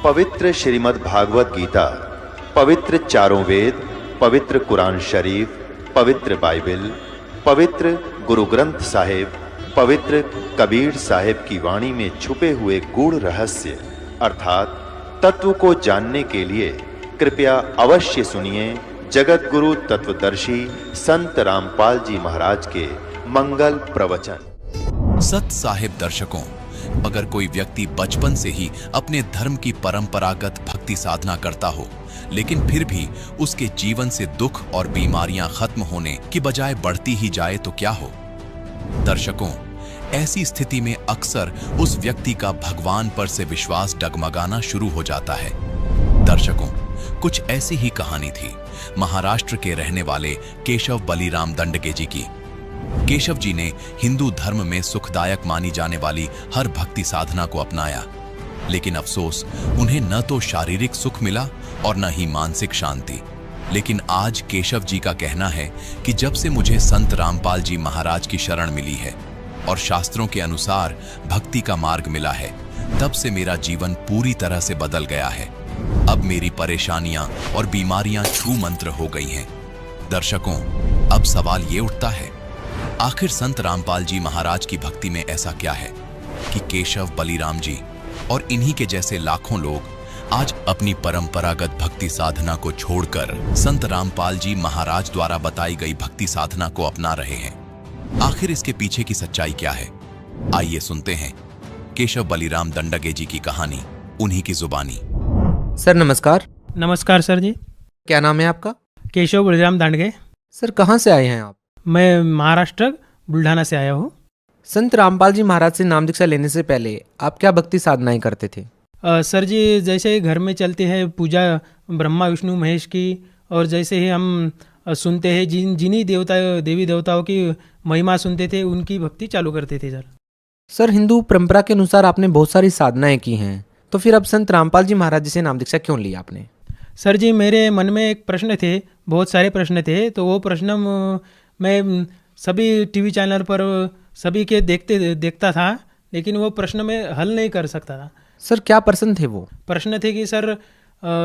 पवित्र श्रीमद् भागवत गीता, पवित्र चारों वेद, पवित्र कुरान शरीफ, पवित्र बाइबल, पवित्र गुरु ग्रंथ साहिब, पवित्र कबीर साहिब की वाणी में छुपे हुए गूढ़ रहस्य अर्थात तत्व को जानने के लिए कृपया अवश्य सुनिए जगत गुरु तत्वदर्शी संत रामपाल जी महाराज के मंगल प्रवचन। सत साहिब दर्शकों, अगर कोई व्यक्ति बचपन से ही अपने धर्म की परंपरागत भक्ति साधना करता हो, लेकिन फिर भी उसके जीवन से दुख और बीमारियां खत्म होने की बजाय बढ़ती ही जाए तो क्या हो? दर्शकों, ऐसी स्थिति में अक्सर उस व्यक्ति का भगवान पर से विश्वास डगमगाना शुरू हो जाता है। दर्शकों, कुछ ऐसी ही कहानी थी महाराष्ट्र के रहने वाले केशव बलिराम दंडगे जी की। केशव जी ने हिंदू धर्म में सुखदायक मानी जाने वाली हर भक्ति साधना को अपनाया, लेकिन अफसोस उन्हें न तो शारीरिक सुख मिला और न ही मानसिक शांति। लेकिन आज केशव जी का कहना है कि जब से मुझे संत रामपाल जी महाराज की शरण मिली है और शास्त्रों के अनुसार भक्ति का मार्ग मिला है, तब से मेरा जीवन पूरी तरह से बदल गया है। अब मेरी परेशानियां और बीमारियां छू मंत्र हो गई हैं। दर्शकों, अब सवाल ये उठता है, आखिर संत रामपाल जी महाराज की भक्ति में ऐसा क्या है कि केशव बलिराम जी और इन्हीं के जैसे लाखों लोग आज अपनी परंपरागत भक्ति साधना को छोड़कर संत रामपाल जी महाराज द्वारा बताई गई भक्ति साधना को अपना रहे हैं? आखिर इसके पीछे की सच्चाई क्या है? आइए सुनते हैं केशव बलिराम दंडगे जी की कहानी उन्हीं की जुबानी। सर नमस्कार। नमस्कार सर जी। क्या नाम है आपका? केशव बलिराम दांडगे। सर कहाँ से आए हैं आप? मैं महाराष्ट्र बुल्ढाना से आया हूँ। संत रामपाल जी महाराज से नाम दीक्षा लेने से पहले आप क्या भक्ति साधनाएं करते थे? सर जी, जैसे घर में चलती है पूजा ब्रह्मा विष्णु महेश की, और जैसे ही हम सुनते हैं जिन्हीं देवी देवताओं की महिमा सुनते थे, उनकी भक्ति चालू करते थे सर। सर हिंदू परंपरा के अनुसार आपने बहुत सारी साधनाएं की हैं, तो फिर अब संत रामपाल जी महाराज जी से नाम दीक्षा क्यों ली आपने? सर जी, मेरे मन में एक प्रश्न थे, बहुत सारे प्रश्न थे, तो वो प्रश्न मैं सभी टीवी चैनल पर सभी के देखता था, लेकिन वो प्रश्न मैं हल नहीं कर सकता था। सर क्या प्रश्न थे वो? प्रश्न थे कि सर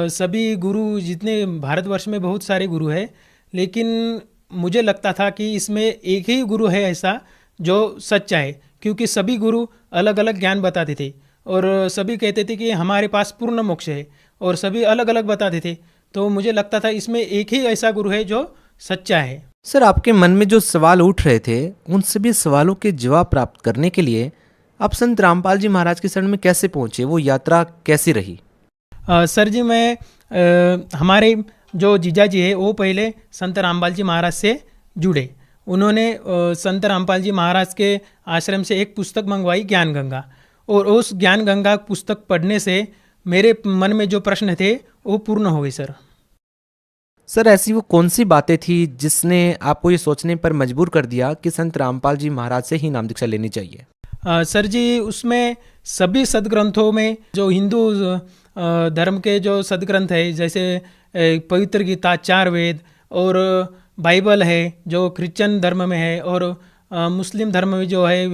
सभी गुरु, जितने भारतवर्ष में बहुत सारे गुरु हैं, लेकिन मुझे लगता था कि इसमें एक ही गुरु है ऐसा जो सच्चा है, क्योंकि सभी गुरु अलग अलग ज्ञान बताते थे और सभी कहते थे कि हमारे पास पूर्ण मोक्ष है, और सभी अलग अलग बताते थे। तो मुझे लगता था इसमें एक ही ऐसा गुरु है जो सच्चा है। सर आपके मन में जो सवाल उठ रहे थे, उन सभी सवालों के जवाब प्राप्त करने के लिए आप संत रामपाल जी महाराज की शरण में कैसे पहुंचे? वो यात्रा कैसी रही? सर जी, मैं हमारे जो जीजा जी है वो पहले संत रामपाल जी महाराज से जुड़े। उन्होंने संत रामपाल जी महाराज के आश्रम से एक पुस्तक मंगवाई, ज्ञान गंगा, और उस ज्ञान गंगा पुस्तक पढ़ने से मेरे मन में जो प्रश्न थे वो पूर्ण हो गए सर। सर ऐसी वो कौन सी बातें थी जिसने आपको ये सोचने पर मजबूर कर दिया कि संत रामपाल जी महाराज से ही नाम दीक्षा लेनी चाहिए? सर जी, उसमें सभी सदग्रंथों में जो हिंदू धर्म के जो सदग्रंथ है, जैसे पवित्र गीता, 4 वेद, और बाइबल है जो क्रिश्चियन धर्म में है, और मुस्लिम धर्म में जो है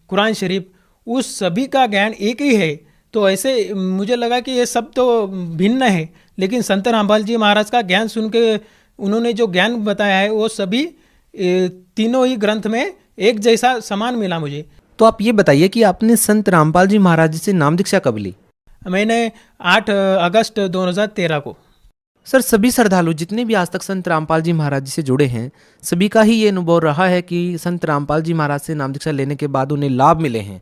कुरान शरीफ, उस सभी का ज्ञान एक ही है। तो ऐसे मुझे लगा कि ये सब तो भिन्न है, लेकिन संत रामपाल जी महाराज का ज्ञान सुन के उन्होंने जो ज्ञान बताया है वो सभी तीनों ही ग्रंथ में एक जैसा समान मिला मुझे। तो आप ये बताइए कि आपने संत रामपाल जी महाराज जी से नाम दीक्षा कब ली? मैंने 8 अगस्त 2013 को। सर सभी श्रद्धालु जितने भी आज तक संत रामपाल जी महाराज जी से जुड़े हैं, सभी का ही ये अनुभव रहा है कि संत रामपाल जी महाराज से नाम दीक्षा लेने के बाद उन्हें लाभ मिले हैं।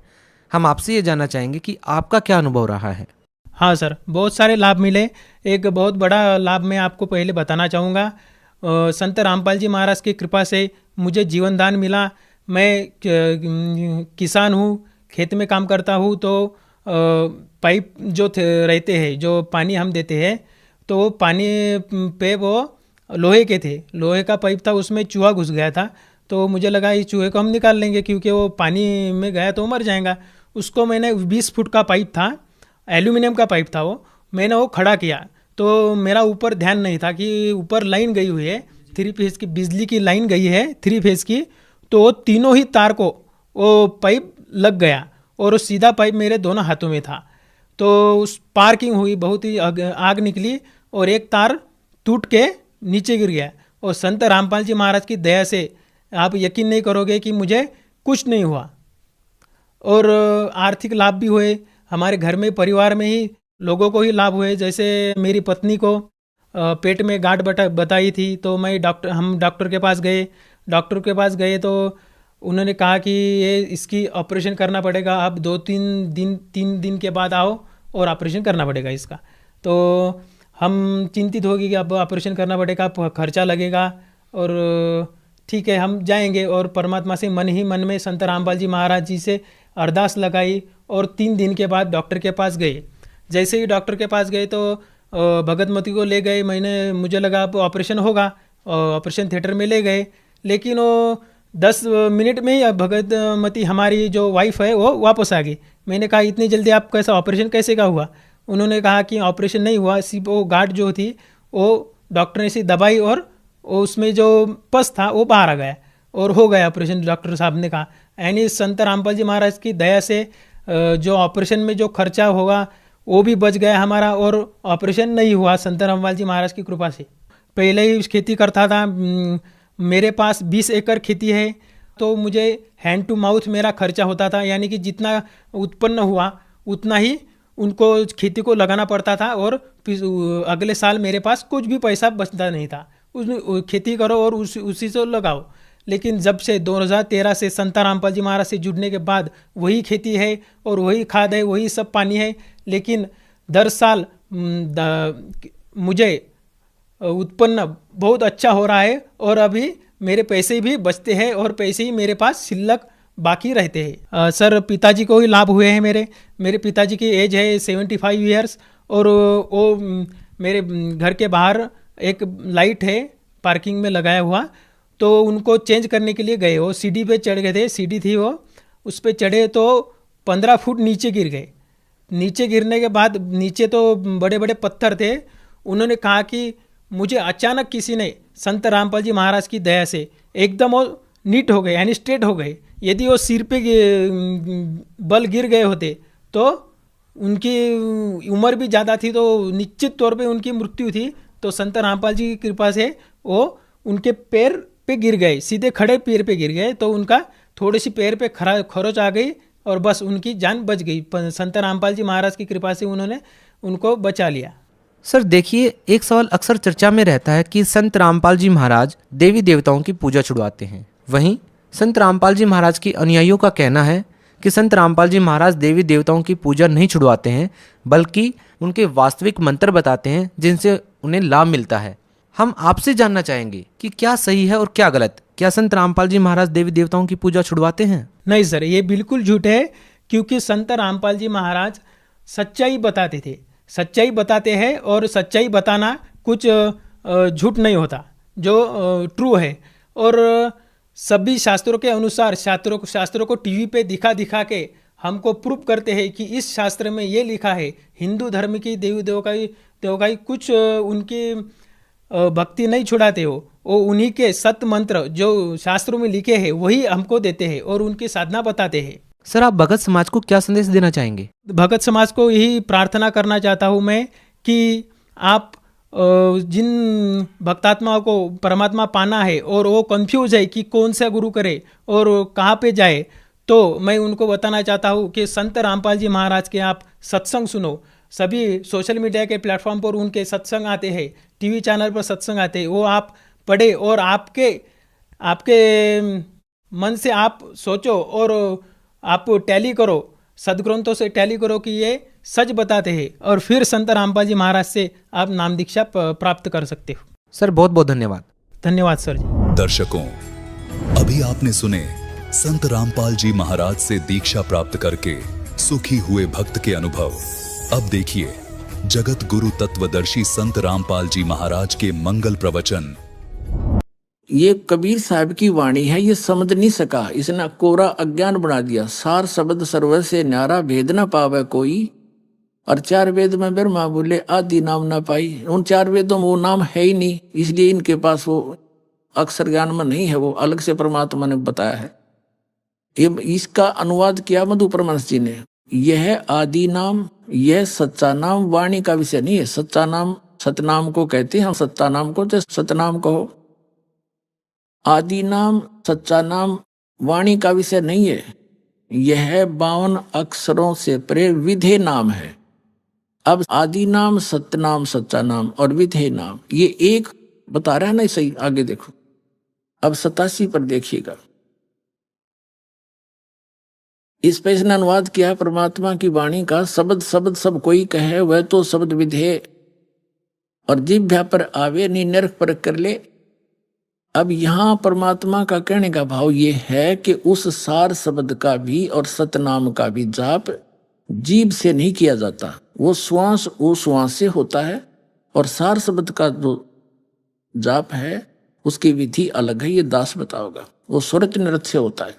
हम आपसे ये जानना चाहेंगे कि आपका क्या अनुभव रहा है? हाँ सर, बहुत सारे लाभ मिले। एक बहुत बड़ा लाभ मैं आपको पहले बताना चाहूँगा। संत रामपाल जी महाराज की कृपा से मुझे जीवन दान मिला। मैं किसान हूँ, खेत में काम करता हूँ, तो पाइप जो रहते हैं, जो पानी हम देते हैं, तो वो पानी पे वो लोहे के थे, लोहे का पाइप था, उसमें चूहा घुस गया था। तो मुझे लगा इस चूहे को हम निकाल लेंगे, क्योंकि वो पानी में गया तो मर जाएगा। उसको मैंने 20 फुट का पाइप था, एल्यूमिनियम का पाइप था वो, मैंने वो खड़ा किया। तो मेरा ऊपर ध्यान नहीं था कि ऊपर लाइन गई हुई है, 3 फेज की बिजली की लाइन गई है 3 फेज की, तो तीनों ही तार को वो पाइप लग गया और वो सीधा पाइप मेरे दोनों हाथों में था। तो उस पार्किंग हुई, बहुत ही आग निकली और एक तार टूट के नीचे गिर गया। और संत रामपाल जी महाराज की दया से आप यकीन नहीं करोगे कि मुझे कुछ नहीं हुआ। और आर्थिक लाभ भी हुए, हमारे घर में परिवार में ही लोगों को ही लाभ हुए। जैसे मेरी पत्नी को पेट में गांठ बताई थी, तो हम डॉक्टर के पास गए। डॉक्टर के पास गए तो उन्होंने कहा कि ये इसकी ऑपरेशन करना पड़ेगा, आप 3 दिन के बाद आओ और ऑपरेशन करना पड़ेगा इसका। तो हम चिंतित हो गए कि अब ऑपरेशन करना पड़ेगा, खर्चा लगेगा, और ठीक है हम जाएंगे। और परमात्मा से मन ही मन में संत रामपाल जी महाराज जी से अरदास लगाई और 3 दिन के बाद डॉक्टर के पास गए। जैसे ही डॉक्टर के पास गए तो भगतमती को ले गए। मुझे लगा अब ऑपरेशन होगा, ऑपरेशन थिएटर में ले गए, लेकिन वो 10 मिनट में ही भगतमती हमारी जो वाइफ है वो वापस आ गई। मैंने कहा इतनी जल्दी आप कैसा ऑपरेशन कैसे का हुआ? उन्होंने कहा कि ऑपरेशन नहीं हुआ, सिर्फ वो गांठ जो थी वो डॉक्टर ने सी दबाई और उसमें जो पस था वो बाहर आ गया और हो गया ऑपरेशन, डॉक्टर साहब ने कहा। यानी संत रामपाल जी महाराज की दया से जो ऑपरेशन में जो खर्चा होगा वो भी बच गया हमारा, और ऑपरेशन नहीं हुआ संत रामपाल जी महाराज की कृपा से। पहले ही खेती करता था, मेरे पास 20 एकड़ खेती है, तो मुझे हैंड टू माउथ मेरा खर्चा होता था, यानी कि जितना उत्पन्न हुआ उतना ही उनको खेती को लगाना पड़ता था, और अगले साल मेरे पास कुछ भी पैसा बचता नहीं था। उसमें खेती करो और उसी से लगाओ। लेकिन जब से 2013 से संत रामपाल जी महाराज से जुड़ने के बाद वही खेती है और वही खाद है, वही सब पानी है, लेकिन दर साल मुझे उत्पन्न बहुत अच्छा हो रहा है और अभी मेरे पैसे भी बचते हैं और पैसे ही मेरे पास शिल्लक बाकी रहते हैं। सर, पिताजी को ही लाभ हुए हैं। मेरे पिताजी की एज है 75 ईयर्स, और वो मेरे घर के बाहर एक लाइट है पार्किंग में लगाया हुआ, तो उनको चेंज करने के लिए गए। वो सीढ़ी पे चढ़ गए थे, सीढ़ी थी वो, उस पर चढ़े तो 15 फुट नीचे गिर गए। नीचे गिरने के बाद नीचे तो बड़े बड़े पत्थर थे। उन्होंने कहा कि मुझे अचानक किसी ने संत रामपाल जी महाराज की दया से एकदम वो नीट हो गए, यानी स्ट्रेट हो गए। यदि वो सिर पे बल गिर गए होते तो उनकी उम्र भी ज़्यादा थी, तो निश्चित तौर पे उनकी मृत्यु थी। तो संत रामपाल जी की कृपा से वो उनके पैर पे गिर गए, सीधे खड़े पैर पे गिर गए, तो उनका थोड़ी सी पैर पे खरोच आ गई और बस उनकी जान बच गई। संत रामपाल जी महाराज की कृपा से उन्होंने उनको बचा लिया। सर देखिए, एक सवाल अक्सर चर्चा में रहता है कि संत रामपाल जी महाराज देवी देवताओं की पूजा छुड़वाते हैं। वहीं संत रामपाल जी महाराज की अनुयायियों का कहना है कि संत रामपाल जी महाराज देवी देवताओं की पूजा नहीं छुड़वाते हैं, बल्कि उनके वास्तविक मंत्र बताते हैं जिनसे उन्हें लाभ मिलता है। हम आपसे जानना चाहेंगे कि क्या सही है और क्या गलत। क्या संत रामपाल जी महाराज देवी देवताओं की पूजा छुड़वाते हैं? नहीं सर, ये बिल्कुल झूठ है, क्योंकि संत रामपाल जी महाराज सच्चाई बताते थे, सच्चाई बताते हैं, और सच्चाई बताना कुछ झूठ नहीं होता, जो ट्रू है। और सभी शास्त्रों के अनुसार शास्त्रों को टीवी पे दिखा दिखा के हमको प्रूफ करते हैं कि इस शास्त्र में ये लिखा है। हिंदू धर्म की देवी देवकाई कुछ उनकी भक्ति नहीं छुड़ाते हो, वो उन्हीं के सत मंत्र जो शास्त्रों में लिखे हैं वही हमको देते हैं और उनकी साधना बताते हैं। सर, आप भगत समाज को क्या संदेश देना चाहेंगे? भगत समाज को यही प्रार्थना करना चाहता हूँ मैं कि आप जिन भक्तात्माओं को परमात्मा पाना है और वो कंफ्यूज है कि कौन सा गुरु करे और कहाँ पे जाए, तो मैं उनको बताना चाहता हूँ कि संत रामपाल जी महाराज के आप सत्संग सुनो। सभी सोशल मीडिया के प्लेटफॉर्म पर उनके सत्संग आते हैं, टीवी चैनल पर सत्संग आते हैं, वो आप पढ़े और आपके मन से आप सोचो और आप टैली करो, सदग्रंथों से टैली करो कि ये सच बताते हैं, और फिर संत रामपाल जी महाराज से आप नाम दीक्षा प्राप्त कर सकते हो। सर, बहुत बहुत धन्यवाद। धन्यवाद सर जी। दर्शकों, अभी आपने सुने संत रामपाल जी महाराज से दीक्षा प्राप्त करके सुखी हुए भक्त के अनुभव। अब देखिए जगत गुरु तत्वदर्शी संत रामपाल जी महाराज के मंगल प्रवचन। ये कबीर साहब की वाणी है, ये समझ नहीं सका, इसने कोरा अज्ञान बना दिया। सार शब्द सर्व से न्यारा, भेद न पावे कोई। और 4 वेद में ब्रह्मा बोले आदि नाम ना पाई। उन 4 वेदों में वो नाम है ही नहीं, इसलिए इनके पास वो अक्षर ज्ञान में नहीं है, वो अलग से परमात्मा ने बताया है। ये इसका अनुवाद किया मधु परमहंस जी ने। यह आदि नाम, यह सच्चा नाम वाणी का विषय नहीं है। सच्चा नाम सतनाम को कहते हैं, हम सच्चा नाम को तो सतनाम कहो। आदि नाम सच्चा नाम वाणी का विषय नहीं है। यह 52 अक्षरों से परे विधेय नाम है। अब आदि नाम, सत्य नाम, सच्चा नाम और विधेय नाम, ये एक बता रहा है ना। सही, आगे देखो। अब 87 पर देखिएगा। इस पे इसने अनुवाद किया है परमात्मा की वाणी का। शब्द शब्द सब कोई कहे, वह तो शब्द विधेय और जिह्वा पर आवे, निरख पर कर ले। अब यहां परमात्मा का कहने का भाव ये है कि उस सार शब्द का भी और सतनाम का भी जाप जीभ से नहीं किया जाता। वो श्वास से होता है, और सार शब्द का जो जाप है उसकी विधि अलग है। ये दास बताओगा, वो स्वरत नृत से होता है।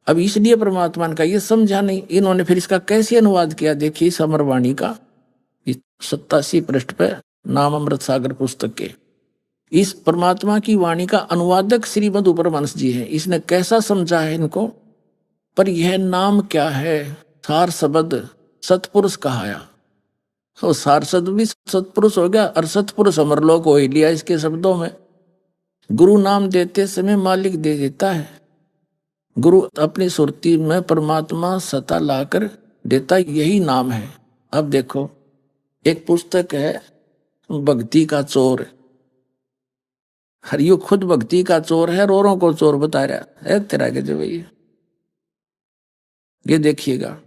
अब इसलिए परमात्मा का ये समझा नहीं। इन्होंने फिर इसका कैसे अनुवाद किया, देखिए इस अमरवाणी का 87 पृष्ठ पे नाम अमृत सागर पुस्तक के। इस परमात्मा की वाणी का अनुवादक श्री मधु परमहंस जी है। इसने कैसा समझा है इनको। पर यह नाम क्या है? सार शब्द सतपुरुष कहाया। और सार शब्द भी सतपुरुष हो गया, और सतपुरुष अमरलोक हो ही लिया इसके शब्दों में। गुरु नाम देते समय मालिक दे देता है। गुरु अपनी सुरती में परमात्मा सता लाकर देता, यही नाम है। अब देखो, एक पुस्तक है भक्ति का चोर। हरियो खुद भक्ति का चोर है, रोरों को चोर बता रहा है तेरा के जो भैया। ये देखिएगा,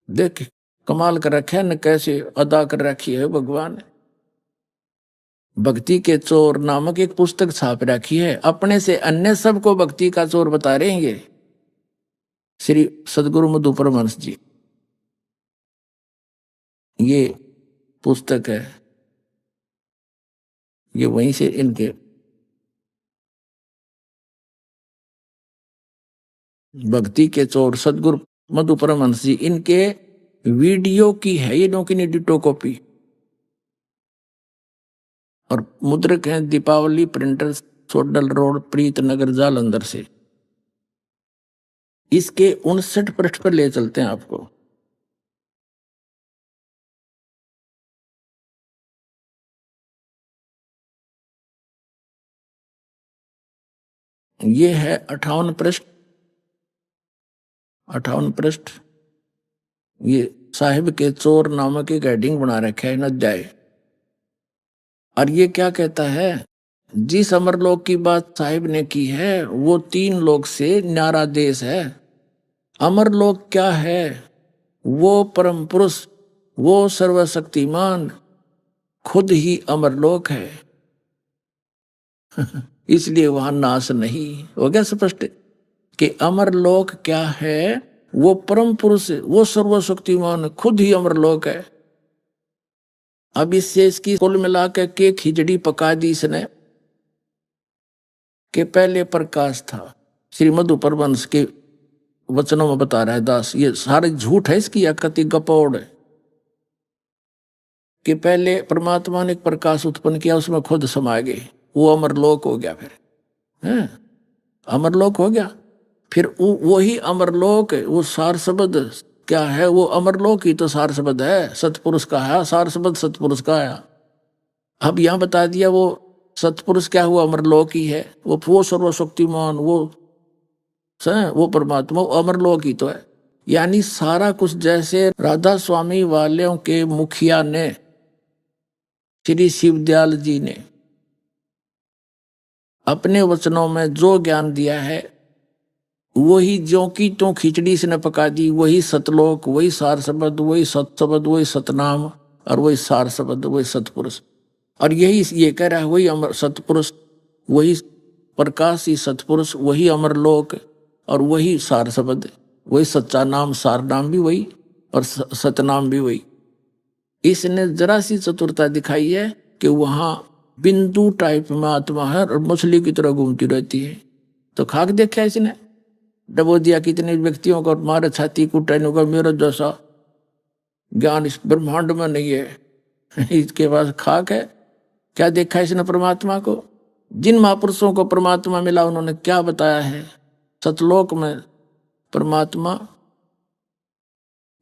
देख कमाल कर रखा है न, कैसे अदा कर रखी है भगवान ने। भक्ति के चोर नामक एक पुस्तक छाप रखी है। अपने से अन्य सबको भक्ति का चोर बता रहे हैं ये श्री सदगुरु मधु परमहंस जी। ये पुस्तक है, ये वहीं से इनके भक्ति के चोर सदगुरु मधु परमहंस जी, इनके वीडियो की है ये, लोग की डिटो कॉपी। और मुद्रक हैं दीपावली प्रिंटर्स, सोडल रोड, प्रीत नगर, जालंधर से। इसके 59 पृष्ठ पर ले चलते हैं आपको। ये है 58 पृष्ठ, 58 पृष्ठ। ये साहिब के चोर नामक एक हेडिंग बना रखा है, अध्याय। और ये क्या कहता है? जिस अमरलोक की बात साहिब ने की है वो 3 लोक से न्यारा देश है। अमरलोक क्या है? वो परम पुरुष, वो सर्वशक्तिमान खुद ही अमरलोक है। इसलिए वहां नाश नहीं। हो गया स्पष्ट कि अमरलोक क्या है? वो परम पुरुष, वो सर्वशक्तिमान खुद ही अमरलोक है। अब इससे इसकी कुल मिला के खिचड़ी पका दी इसने कि पहले प्रकाश था। श्री मधु परमहंस के वचनों में बता रहा है दास, ये सारे झूठ है इसकी, अकति गपौड़ है कि पहले परमात्मा ने एक प्रकाश उत्पन्न किया, उसमें खुद समा गए, वो अमरलोक हो गया। फिर है अमरलोक हो गया। फिर वही अमरलोक, वो सार शब्द क्या है? वो अमरलोक ही तो सार शब्द है, सतपुरुष का है। सार शब्द सतपुरुष का है। अब यहां बता दिया वो सतपुरुष क्या हुआ? अमरलोक ही है। वो सर्वशक्तिमान, वो परमात्मा, वो अमरलोक ही तो है। यानी सारा कुछ जैसे राधा स्वामी वालों के मुखिया ने, श्री शिवदयाल जी ने अपने वचनों में जो ज्ञान दिया है वही जो की तो खिचड़ी से न पका दी। वही सतलोक, वही सार शब्द, वही सत शब्द, वही सतनाम, और वही सार शब्द, वही सतपुरुष। और यही ये कह रहा है, वही अमर सतपुरुष, वही प्रकाश ही सतपुरुष, वही अमरलोक, और वही सार शब्द, वही सच्चा नाम, सार नाम भी वही, और सतनाम भी वही। इसने जरा सी चतुरता दिखाई है कि वहां बिंदु टाइप में आत्मा है और मछली की तरह घूमती रहती है। तो खाक देखा इसने, डबो दिया कितने व्यक्तियों को, मारे छाती कुटाने का मेरा जैसा ज्ञान इस ब्रह्मांड में नहीं है। इसके पास खाक है। क्या देखा इसने परमात्मा को? जिन महापुरुषों को परमात्मा मिला उन्होंने क्या बताया है? सतलोक में परमात्मा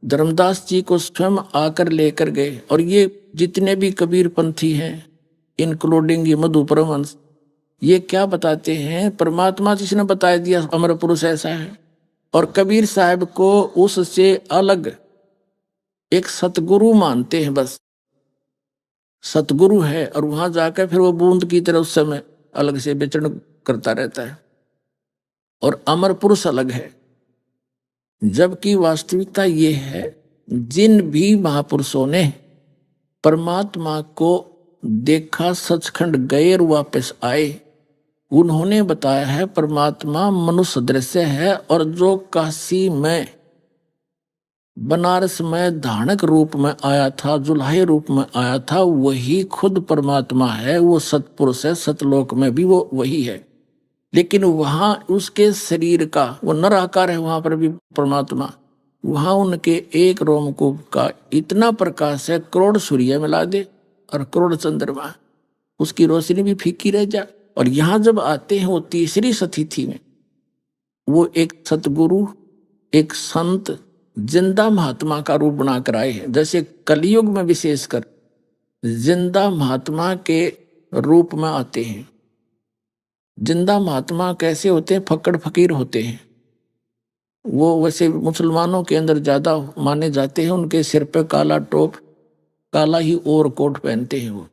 धर्मदास जी को स्वयं आकर लेकर गए। और ये जितने भी कबीर पंथी हैं, इंक्लूडिंग ये मधु परमहंस, ये क्या बताते हैं, परमात्मा जिसने बता दिया अमर पुरुष ऐसा है, और कबीर साहब को उससे अलग एक सतगुरु मानते हैं। बस सतगुरु है, और वहां जाकर फिर वो बूंद की तरह उस समय अलग से विचरण करता रहता है, और अमर पुरुष अलग है। जबकि वास्तविकता ये है, जिन भी महापुरुषों ने परमात्मा को देखा, सचखंड गए और वापस आए, उन्होंने बताया है परमात्मा मनुष्य दृश्य है, और जो काशी में बनारस में धानक रूप में आया था, जुल्हे रूप में आया था, वही खुद परमात्मा है। वो सतपुरुष है, सतलोक में भी वो वही है। लेकिन वहां उसके शरीर का वो नर आकार है, वहां पर भी परमात्मा, वहां उनके एक रोमकूप का इतना प्रकाश है, करोड़ सूर्य मिला दे और करोड़ चंद्रमा, उसकी रोशनी भी फीकी रह जा। और यहां जब आते हैं वो तीसरी सतिथि में, वो एक सतगुरु, एक संत, जिंदा महात्मा का रूप बनाकर आए हैं। जैसे कलयुग में विशेषकर जिंदा महात्मा के रूप में आते हैं। जिंदा महात्मा कैसे होते हैं? फक्कड़ फकीर होते हैं। वो वैसे मुसलमानों के अंदर ज्यादा माने जाते हैं। उनके सिर पे काला टोप, काला ही ओवर कोट पहनते हैं। वो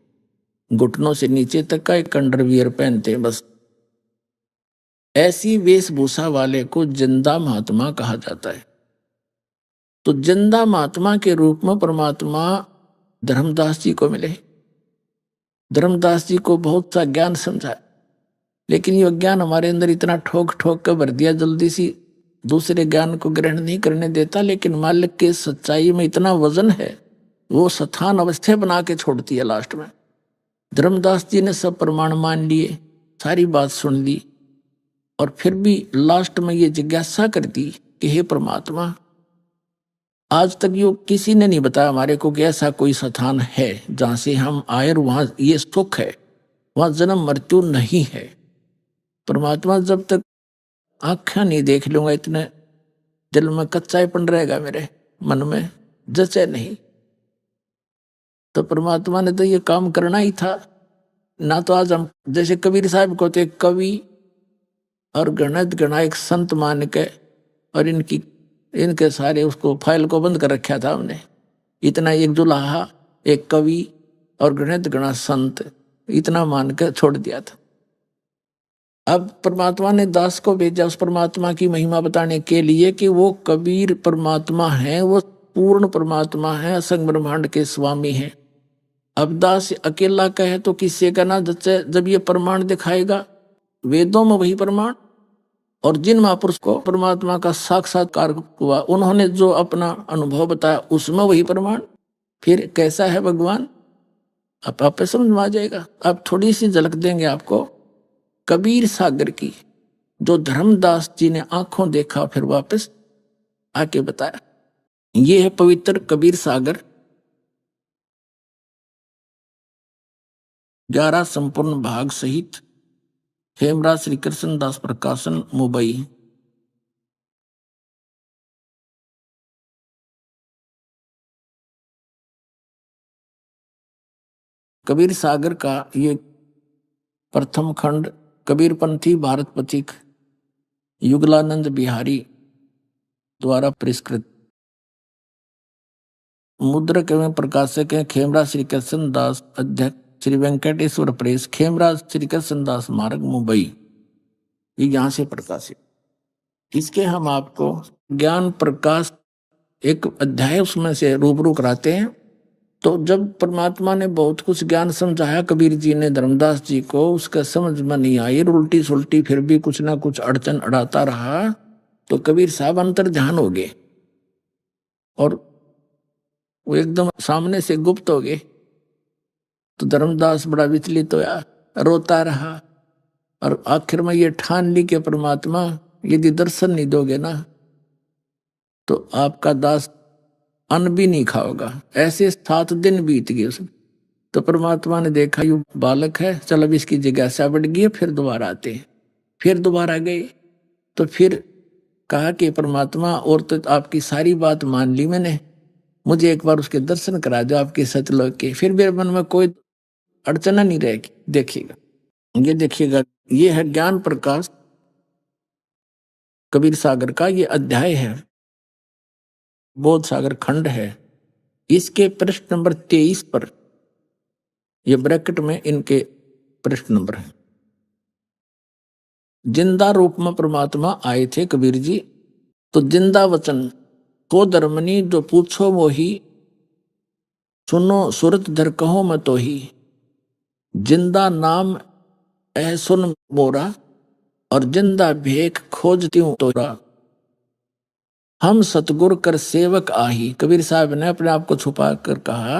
घुटनों से नीचे तक का एक अंडरवियर पहनते हैं बस। ऐसी वेशभूषा वाले को जिंदा महात्मा कहा जाता है। तो जिंदा महात्मा के रूप में परमात्मा धर्मदास जी को मिले। धर्मदास जी को बहुत सा ज्ञान समझाया, लेकिन ये ज्ञान हमारे अंदर इतना ठोक ठोक कर भर दिया, जल्दी सी दूसरे ज्ञान को ग्रहण नहीं करने देता। लेकिन मालिक के सच्चाई में इतना वजन है, वो स्थान अवस्था बना के छोड़ती है लास्ट में। धर्मदास जी ने सब प्रमाण मान लिए, सारी बात सुन ली, और फिर भी लास्ट में ये जिज्ञासा कर दी कि हे परमात्मा, आज तक यो किसी ने नहीं बताया हमारे को कि ऐसा कोई स्थान है जहां से हम आए और वहां ये सुख है, वहां जन्म मृत्यु नहीं है। परमात्मा, जब तक आँखें नहीं देख लूंगा, इतने दिल में कच्चापन रहेगा, मेरे मन में जचे नहीं। तो परमात्मा ने तो ये काम करना ही था ना। तो आज हम जैसे कबीर साहब को थे कवि और गणित गणायक संत मान के, और इनके सारे उसको फाइल को बंद कर रखा था हमने। इतना एक जुलाहा, एक कवि और गणित गणा संत, इतना मान के छोड़ दिया था। अब परमात्मा ने दास को भेजा उस परमात्मा की महिमा बताने के लिए कि वो कबीर परमात्मा है, वो पूर्ण परमात्मा है, असंग ब्रह्मांड के स्वामी हैं। अब दास अकेला कहे तो किससे कहना? जब ये प्रमाण दिखाएगा, वेदों में वही प्रमाण, और जिन महापुरुष को परमात्मा का साक्षात्कार हुआ, उन्होंने जो अपना अनुभव बताया, उसमें वही प्रमाण। फिर कैसा है भगवान, अब आप समझ में आ जाएगा। अब थोड़ी सी झलक देंगे आपको कबीर सागर की, जो धर्मदास जी ने आंखों देखा फिर वापस आके बताया। ये है पवित्र कबीर सागर। 11 संपूर्ण भाग सहित हेमराज श्री कृष्ण दास प्रकाशन, मुंबई। कबीर सागर का ये प्रथम खंड कबीरपंथी भारत पथिक युगलानंद बिहारी द्वारा परिष्कृत। मुद्रक एवं प्रकाशक हैं खेमराज श्री कृष्ण दास, अध्यक्ष श्री वेंकटेश्वर प्रेस, खेमराज श्री कृष्ण दास मार्ग, मुंबई। ये यहां से प्रकाशित। इसके हम आपको ज्ञान प्रकाश एक अध्याय उसमें से रूबरू कराते हैं। तो जब परमात्मा ने बहुत कुछ ज्ञान समझाया कबीर जी ने धर्मदास जी को, उसका समझ में नहीं आई, उल्टी सुल्टी फिर भी कुछ ना कुछ अड़चन अड़ाता रहा, तो कबीर साहब अंतर ध्यान हो गए और वो एकदम सामने से गुप्त हो गए। तो धर्मदास बड़ा विचलित होया, रोता रहा, और आखिर में ये ठान ली कि परमात्मा यदि दर्शन नहीं दोगे ना तो आपका दास अन्न भी नहीं खाओगा। ऐसे 7 दिन बीत गए उसमें। तो परमात्मा ने देखा यू बालक है, चल अब इसकी जिज्ञासा बढ़ गई है, फिर दोबारा आते हैं। फिर दोबारा गए तो फिर कहा कि परमात्मा और तो आपकी सारी बात मान ली मैंने, मुझे एक बार उसके दर्शन करा दो आपके सतलोक के, फिर मेरे मन में कोई अड़चना नहीं रहेगी। देखिएगा, ये देखिएगा, ये है ज्ञान प्रकाश कबीर सागर का, ये अध्याय है, बोध सागर खंड है। इसके पृष्ठ नंबर 23 पर, ये ब्रैकेट में इनके पृष्ठ नंबर है। जिंदा रूप में परमात्मा आए थे कबीर जी, तो जिंदा वचन को धर्मनी जो पूछो मोही, सुनो सुरत धर कहो मैं तो ही। जिंदा नाम ऐ सुन मोरा, और जिंदा भेख खोजती हूं तोरा। हम सतगुर कर सेवक आही, कबीर साहब ने अपने आप को छुपा कर कहा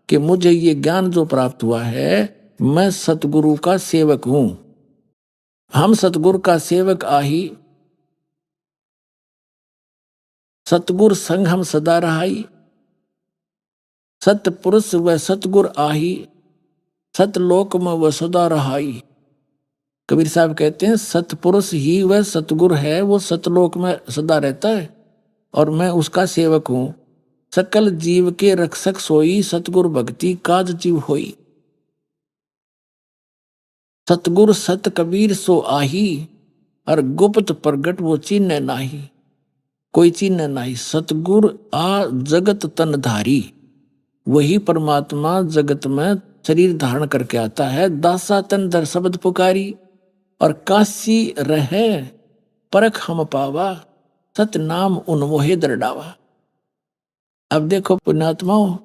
कि मुझे ये ज्ञान जो प्राप्त हुआ है, मैं सतगुरु का सेवक हूं। हम सतगुरु का सेवक आही, सतगुर संग हम सदा रहाई। सतपुरुष व सतगुर आही, सतलोक में वह सदा रहाई। कबीर साहब कहते हैं सतपुरुष ही वह सतगुर है, वो सतलोक में सदा रहता है और मैं उसका सेवक हूं। सकल जीव के रक्षक सोई, सतगुर भक्ति काज जीव होई। सतगुर सत कबीर सो आही, और गुप्त प्रगट वो चिन्ह नाही। कोई चिन्ह नहीं। सतगुर आ जगत तन धारी, वही परमात्मा जगत में शरीर धारण करके आता है। दासा तन दर शब्द पुकारी, और काशी रहे परख हम पावा। सत नाम उन्मोहे दरडावा। अब देखो पुण्यात्माओं,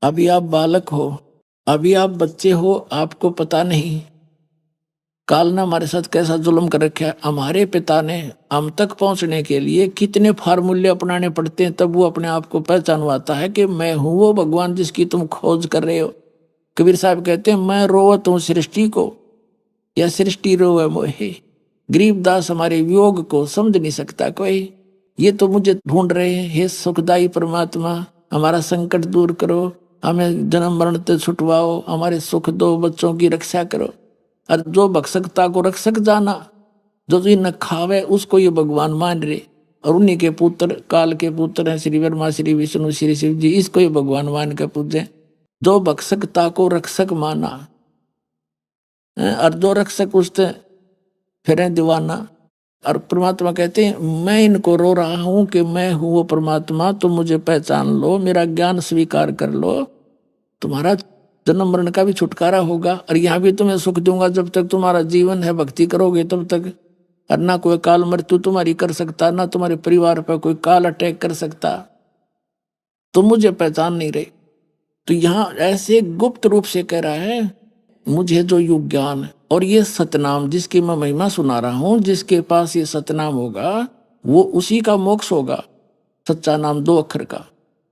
अभी आप बालक हो, अभी आप बच्चे हो, आपको पता नहीं काल ने हमारे साथ कैसा जुल्म कर रखा है। हमारे पिता ने हम तक पहुंचने के लिए कितने फार्मूले अपनाने पड़ते हैं, तब वो अपने आप को पहचानवाता है कि मैं हूं वो भगवान जिसकी तुम खोज कर रहे हो। कबीर साहब कहते हैं मैं रोवत हूं सृष्टि को, या सृष्टि रोवे मोहे। गरीबदास हमारे वियोग को समझ नहीं सकता कोई। ये तो मुझे ढूंढ रहे हैं, हे सुखदाई परमात्मा हमारा संकट दूर करो, हमें जन्म मरण से छुटवाओ, हमारे सुख दो, बच्चों की रक्षा करो। और जो भक्षकता को रक्षक जाना, जो न खावे उसको ये भगवान मान रहे, और उन्हीं के पुत्र काल के पुत्र हैं श्री ब्रह्मा श्री विष्णु श्री शिव जी, इसको ये भगवान मान के पूजे। जो भक्षकता को रक्षक माना, और जो रक्षक उससे फिर दीवाना। और परमात्मा कहते हैं मैं इनको रो रहा हूं कि मैं हूं वो परमात्मा, तुम मुझे पहचान लो, मेरा ज्ञान स्वीकार कर लो, तुम्हारा जन्म मरण का भी छुटकारा होगा, और यहाँ भी तुम्हें सुख दूंगा जब तक तुम्हारा जीवन है, भक्ति करोगे तब तक। और ना कोई काल मृत्यु तुम्हारी कर सकता, ना तुम्हारे परिवार पर कोई काल अटैक कर सकता। तुम मुझे पहचान नहीं रहे। तो यहाँ ऐसे गुप्त रूप से कह रहा है मुझे जो युग ज्ञान और ये सतनाम जिसकी मैं महिमा सुना रहा हूं, जिसके पास ये सतनाम होगा वो उसी का मोक्ष होगा। सच्चा नाम 2 अक्षर का,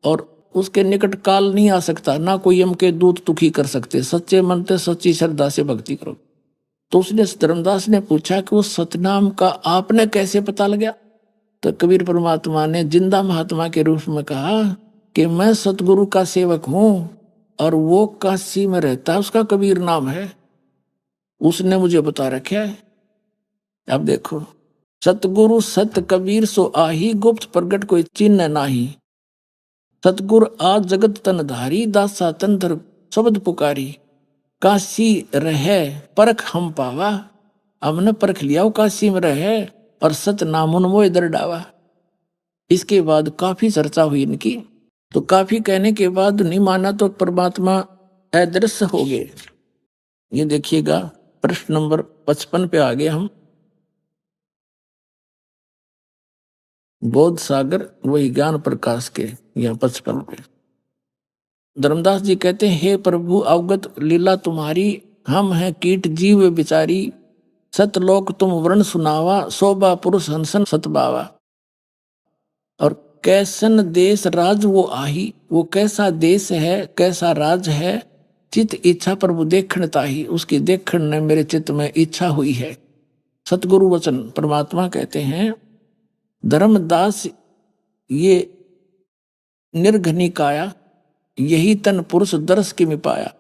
और उसके निकट काल नहीं आ सकता, ना कोई यम के दूत दुखी कर सकते। सच्चे मन से सच्ची श्रद्धा से भक्ति करो। तो उसने धर्मदास ने पूछा कि वो सतनाम का आपने कैसे पता लगा? तो कबीर परमात्मा ने जिंदा महात्मा के रूप में कहा कि मैं सतगुरु का सेवक हूं, और वो काशी में रहता है, उसका कबीर नाम है, उसने मुझे बता रखा है। अब देखो, सतगुरु सत कबीर सो आही, गुप्त प्रगट कोई चिन्ह नाही। सतगुर आ जगत तन धारी, दासा तन धर शब्द पुकारी। काशी रहे परख हम पावा, हमने परख लिया वो काशी में रहे, और सत नाम उन्मोह दरडावा। इसके बाद काफी चर्चा हुई इनकी। तो काफी कहने के बाद नहीं माना तो परमात्मा अदृश्य हो गए। ये देखिएगा प्रश्न नंबर 55 पे आ गए हम। बोध सागर वही ज्ञान प्रकाश के यहाँ 55 पे धर्मदास जी कहते हैं हे प्रभु अवगत लीला तुम्हारी, हम हैं कीट जीव बिचारी। सतलोक तुम वर्ण सुनावा, शोभा पुरुष हंसन सतबावा। और कैसन देश राज वो आही, वो कैसा देश है कैसा राज है। चित इच्छा प्रभु देखण ताही, उसकी देखण ने मेरे चित्त में इच्छा हुई है। सतगुरु वचन परमात्मा कहते हैं धर्मदास ये निर्घनी काया, यही तन पुरुष दर्श के में पाया।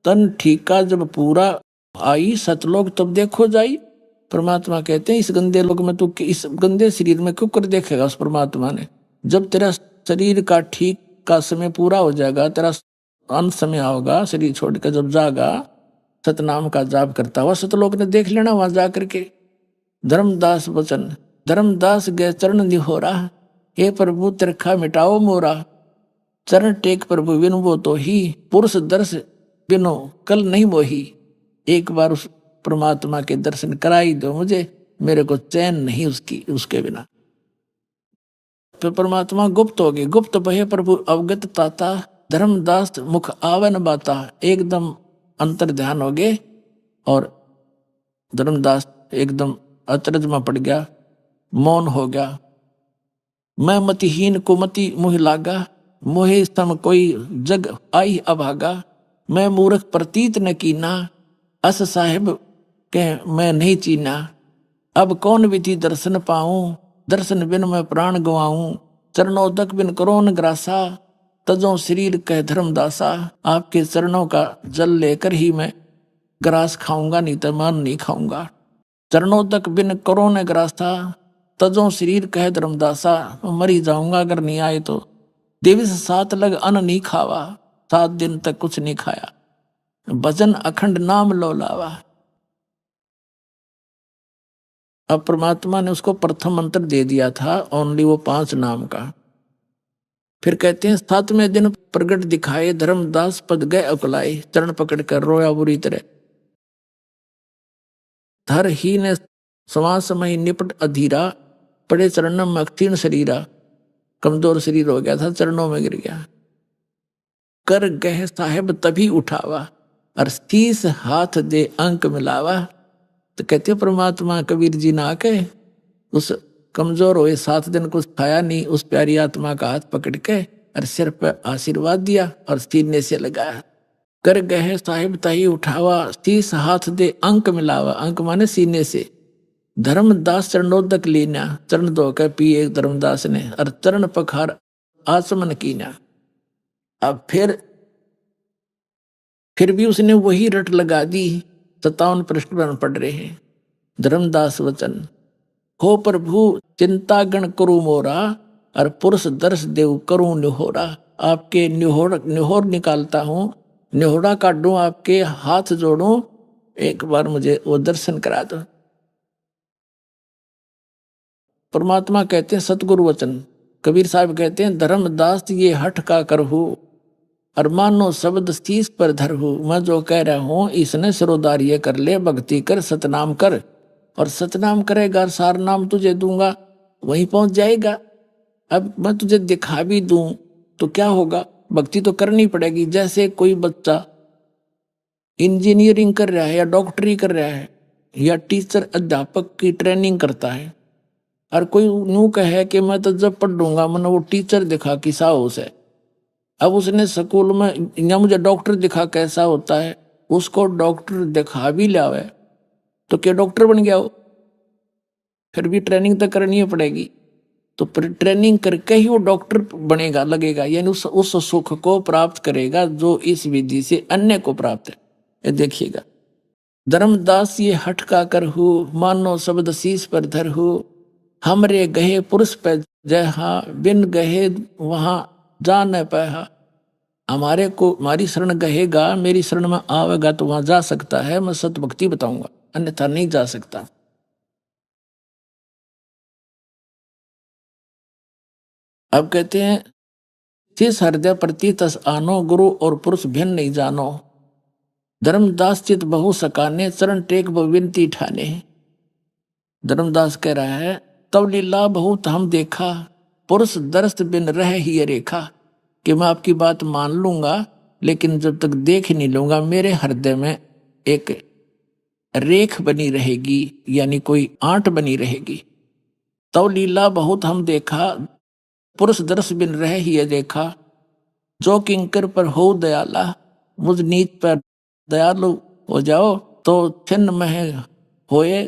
तन ठीका जब पूरा आई, सतलोक तब देखो जाई। परमात्मा कहते हैं इस गंदे लोक में तू इस गंदे शरीर में क्यों कर देखेगा। उस परमात्मा ने जब तेरा शरीर का ठीक का समय पूरा हो जाएगा, तेरा अंत समय होगा, शरीर छोड़कर जब जागा, सतनाम का जाप करता हुआ सतलोक ने देख लेना वहां जा करके। धर्मदास वचन, धर्मदास गए चरण निहोरा, हे प्रभु तिरखा मिटाओ मोरा। चरण टेक प्रभु बिनु वो तो ही, पुरुष दर्श बिनो कल नहीं मोही। एक बार उस परमात्मा के दर्शन कराई दो मुझे, मेरे को चैन नहीं उसके बिना। फिर परमात्मा गुप्त हो गए, गुप्त बहे प्रभु अवगत ताता, धर्मदास मुख आवन बाता। एकदम अंतर ध्यान हो गए और धर्मदास एकदम अचरज में पड़ गया, मौन हो गया। मैं मतिहीन को मति मुह लागा, मोहे सम कोई जग आई अभागा। मैं मूर्ख प्रतीत न कीना, अस साहिब के मैं नहीं चीना। अब कौन विधि दर्शन पाऊं, दर्शन बिन मैं प्राण गवाऊं। चरणोदक बिन करो न ग्रासा, तजो शरीर कह धर्मदासा। आपके चरणों का जल लेकर ही मैं ग्रास खाऊंगा, नहीं तो मान नहीं खाऊंगा। चरणोदक बिन करो न ग्रासा, तजो शरीर कह धर्मदासा। मरी जाऊंगा अगर नहीं आए तो। दिवस 7 लग अन्न नहीं खावा, 7 दिन तक कुछ नहीं खाया। भजन अखंड नाम लो लावा। अब परमात्मा ने उसको प्रथम मंत्र दे दिया था, ओनली वो 5 नाम का। फिर कहते हैं 7वें दिन प्रगट दिखाए, धर्मदास पद गए अकुलाए। चरण पकड़ कर रोया बुरी तरह। धर ही ने सवा समय निपट अधीरा, पड़े चरणों में अक्षीण शरीरा। कमजोर शरीर हो गया था, चरणों में गिर गया। कर गह साहेब तभी उठावा, और 30 हाथ दे अंक मिलावा। तो कहते परमात्मा कबीर जी ना के उस कमजोर हुए 7 दिन कुछ खाया नहीं, उस प्यारी आत्मा का हाथ पकड़ के और सिर पर आशीर्वाद दिया और सीने से लगाया। कर गए साहिब ताही उठावा, 30 हाथ दे अंक मिलावा। अंक माने सीने से। धर्मदास चरणोदक लीना, चरण धो के पिए धर्मदास ने, और चरण पखार आचमन कीना। अब फिर भी उसने वही रट लगा दी। 57 पृष्ठ पर पढ़ रहे हैं। धर्मदास वचन, हो प्रभु चिंता गण करु मोरा, और पुरुष दर्श देव करूं निहोरा। आपके निहोर निकालता हूं, निहोरा काटूं, आपके हाथ जोड़ूं, एक बार मुझे वो दर्शन करा दो। परमात्मा कहते हैं सतगुरु वचन। कबीर साहब कहते हैं धर्मदास ये हठ का करहु, और मानो शब्द शीश पर धरहु। मैं जो कह रहा हूं इसने सिरोदारिये कर ले, भक्ति कर, सतनाम कर। और सतनाम करेगा, सार नाम तुझे दूंगा, वहीं पहुंच जाएगा। अब मैं तुझे दिखा भी दूं तो क्या होगा, भक्ति तो करनी पड़ेगी। जैसे कोई बच्चा इंजीनियरिंग कर रहा है या डॉक्टरी कर रहा है या टीचर अध्यापक की ट्रेनिंग करता है, और कोई यूं कहे कि मैं तो जब पढ़ लूंगा मैंने वो टीचर दिखा किसा उसे। अब उसने स्कूल में या मुझे डॉक्टर दिखा कैसा होता है, उसको डॉक्टर दिखा भी लावे तो क्या डॉक्टर बन गया हो? फिर भी ट्रेनिंग तो करनी ही पड़ेगी। तो ट्रेनिंग करके ही वो डॉक्टर बनेगा, लगेगा, यानी उस सुख को प्राप्त करेगा जो इस विधि से अन्य को प्राप्त है। ये देखिएगा, धर्मदास ये हट का करहु, मानो शब्द शीश पर धरहु। हमरे गहे पुरुष पे जहा, बिन गहे वहां जा न पाया। हमारे को हमारी शरण गहेगा, मेरी शरण में आवेगा तो वहां जा सकता है। मैं सत भक्ति बताऊंगा, अन्यथा नहीं जा सकता। अब कहते हैं जिस हृदय प्रति तस आनो, गुरु और पुरुष भिन्न नहीं जानो। धर्मदास चित बहु सकाने, चरण टेक विनती ठाने। धर्मदास कह रहा है तब लीला बहुत हम देखा, पुरुष दर्श बिन रह ही रेखा। कि मैं आपकी बात मान लूंगा, लेकिन जब तक देख नहीं लूंगा मेरे हृदय में एक रेख बनी रहेगी, यानी कोई आंट बनी रहेगी। तब लीला बहुत हम देखा, पुरुष दर्श बिन रह ही देखा। जो किंकर पर हो दयाला, मुझ नीच पर दयालु हो जाओ तो छिन्न में होए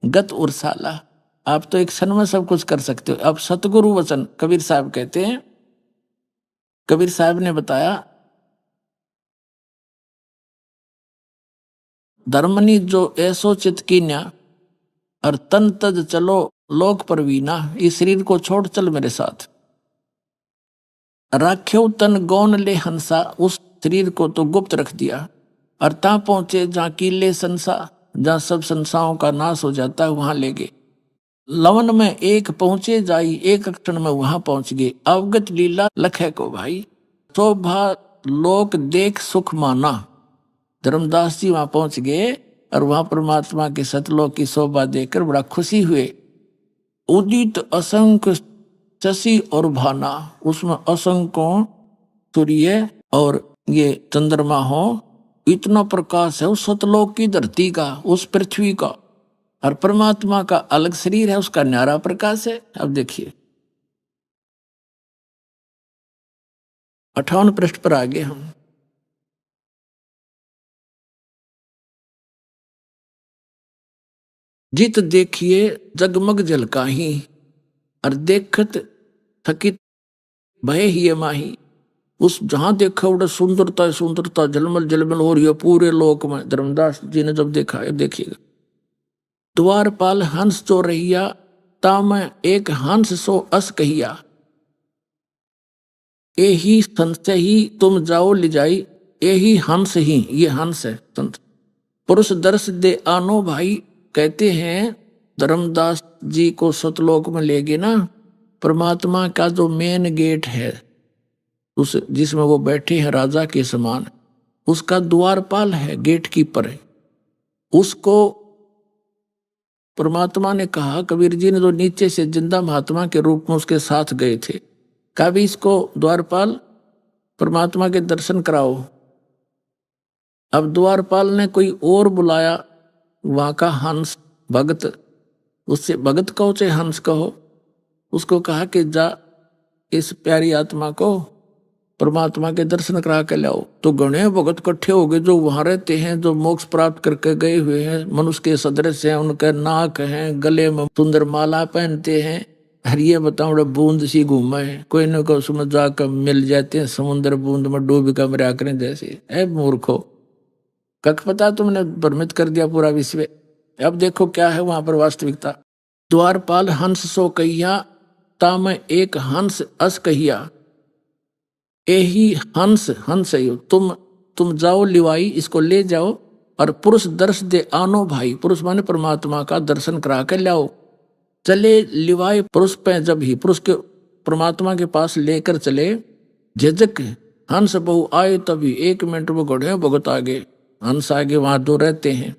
गत उर्साला। आप तो एक क्षण में सब कुछ कर सकते हो। अब सतगुरु वचन कबीर साहब कहते हैं, कबीर साहब ने बताया धर्मनी जो ऐसो चित कीन्या, और तन तज चलो लोक परवीना, इस शरीर को छोड़ चल मेरे साथ। राख्यो तन गौन ले हंसा, उस शरीर को तो गुप्त रख दिया। और ता पहुंचे जहाँ कीले संसा, जहाँ सब संसाओं का नाश हो जाता है वहां ले गए। लवन में एक पहुंचे जाई, एक क्षण में वहां पहुंच गए। अवगत लीला लखे को भाई, शोभा लोक देख सुख माना। धर्मदास जी वहां पहुंच गए और वहां परमात्मा के सतलोक की शोभा देखकर बड़ा खुशी हुए। उदित असंख्य शशि और भाना, उसमें असंख्य सूर्य और ये चंद्रमा हो, इतना प्रकाश है उस सतलोक की धरती का, उस पृथ्वी का। और परमात्मा का अलग शरीर है, उसका न्यारा प्रकाश है। अब देखिए 58 पृष्ठ पर आगे हम। जित देखिए जगमग जलकाही, और देखत थकित भय ही माही। उस जहां देखा उड़ा सुंदरता सुंदरता झलमल झलमल हो रही है पूरे लोक में। धर्मदास जी ने जब देखा, देखिएगा, द्वारपाल हंस चो रहिया, ताम एक हंस सो अस कहिया। यही संशय ही तुम जाओ ले जाई, यही हंस ही, ये हंस है संत। पुरुष दर्श दे आनो भाई, कहते हैं धर्मदास जी को सतलोक में ले गए ना, परमात्मा का जो मेन गेट है, उस जिसमें वो बैठे हैं राजा के समान, उसका द्वारपाल है, गेट कीपर है। उसको परमात्मा ने कहा, कबीर जी ने जो नीचे से जिंदा महात्मा के रूप में उसके साथ गए थे, कहा भी इसको द्वारपाल परमात्मा के दर्शन कराओ। अब द्वारपाल ने कोई और बुलाया, वहां का हंस भगत, उससे भगत कहो चाहे हंस कहो, उसको कहा कि जा इस प्यारी आत्मा को परमात्मा के दर्शन करा के लाओ। तो गणे भगत इकट्ठे हो गए जो वहां रहते हैं, जो मोक्ष प्राप्त करके गए हुए हैं, मनुष्य के सदृश हैं, उनके नाक हैं, गले में सुंदर माला पहनते हैं। अरे ये बताओ बूंद सी घूमे, कोई न कोई उसमें जाकर मिल जाते हैं, समुद्र बूंद में डूब कर मरा करें जैसे। ऐ मूर्खो, कख पता तुमने भ्रमित कर दिया पूरा विश्व। अब देखो क्या है वहां पर वास्तविकता। द्वारपाल हंस सो कहिया, ताम एक हंस अस कहिया। यही हंस, हंस है तुम जाओ लिवाई, इसको ले जाओ। और पुरुष दर्श दे आनो भाई, पुरुष माने परमात्मा का दर्शन करा कर लाओ। चले लिवाई पुरुष पे, जब ही पुरुष के परमात्मा के पास लेकर चले। झिझक हंस बहु आए, तभी 1 मिनट में घोड़े भगत आगे, हंस आगे, वहां जो रहते हैं,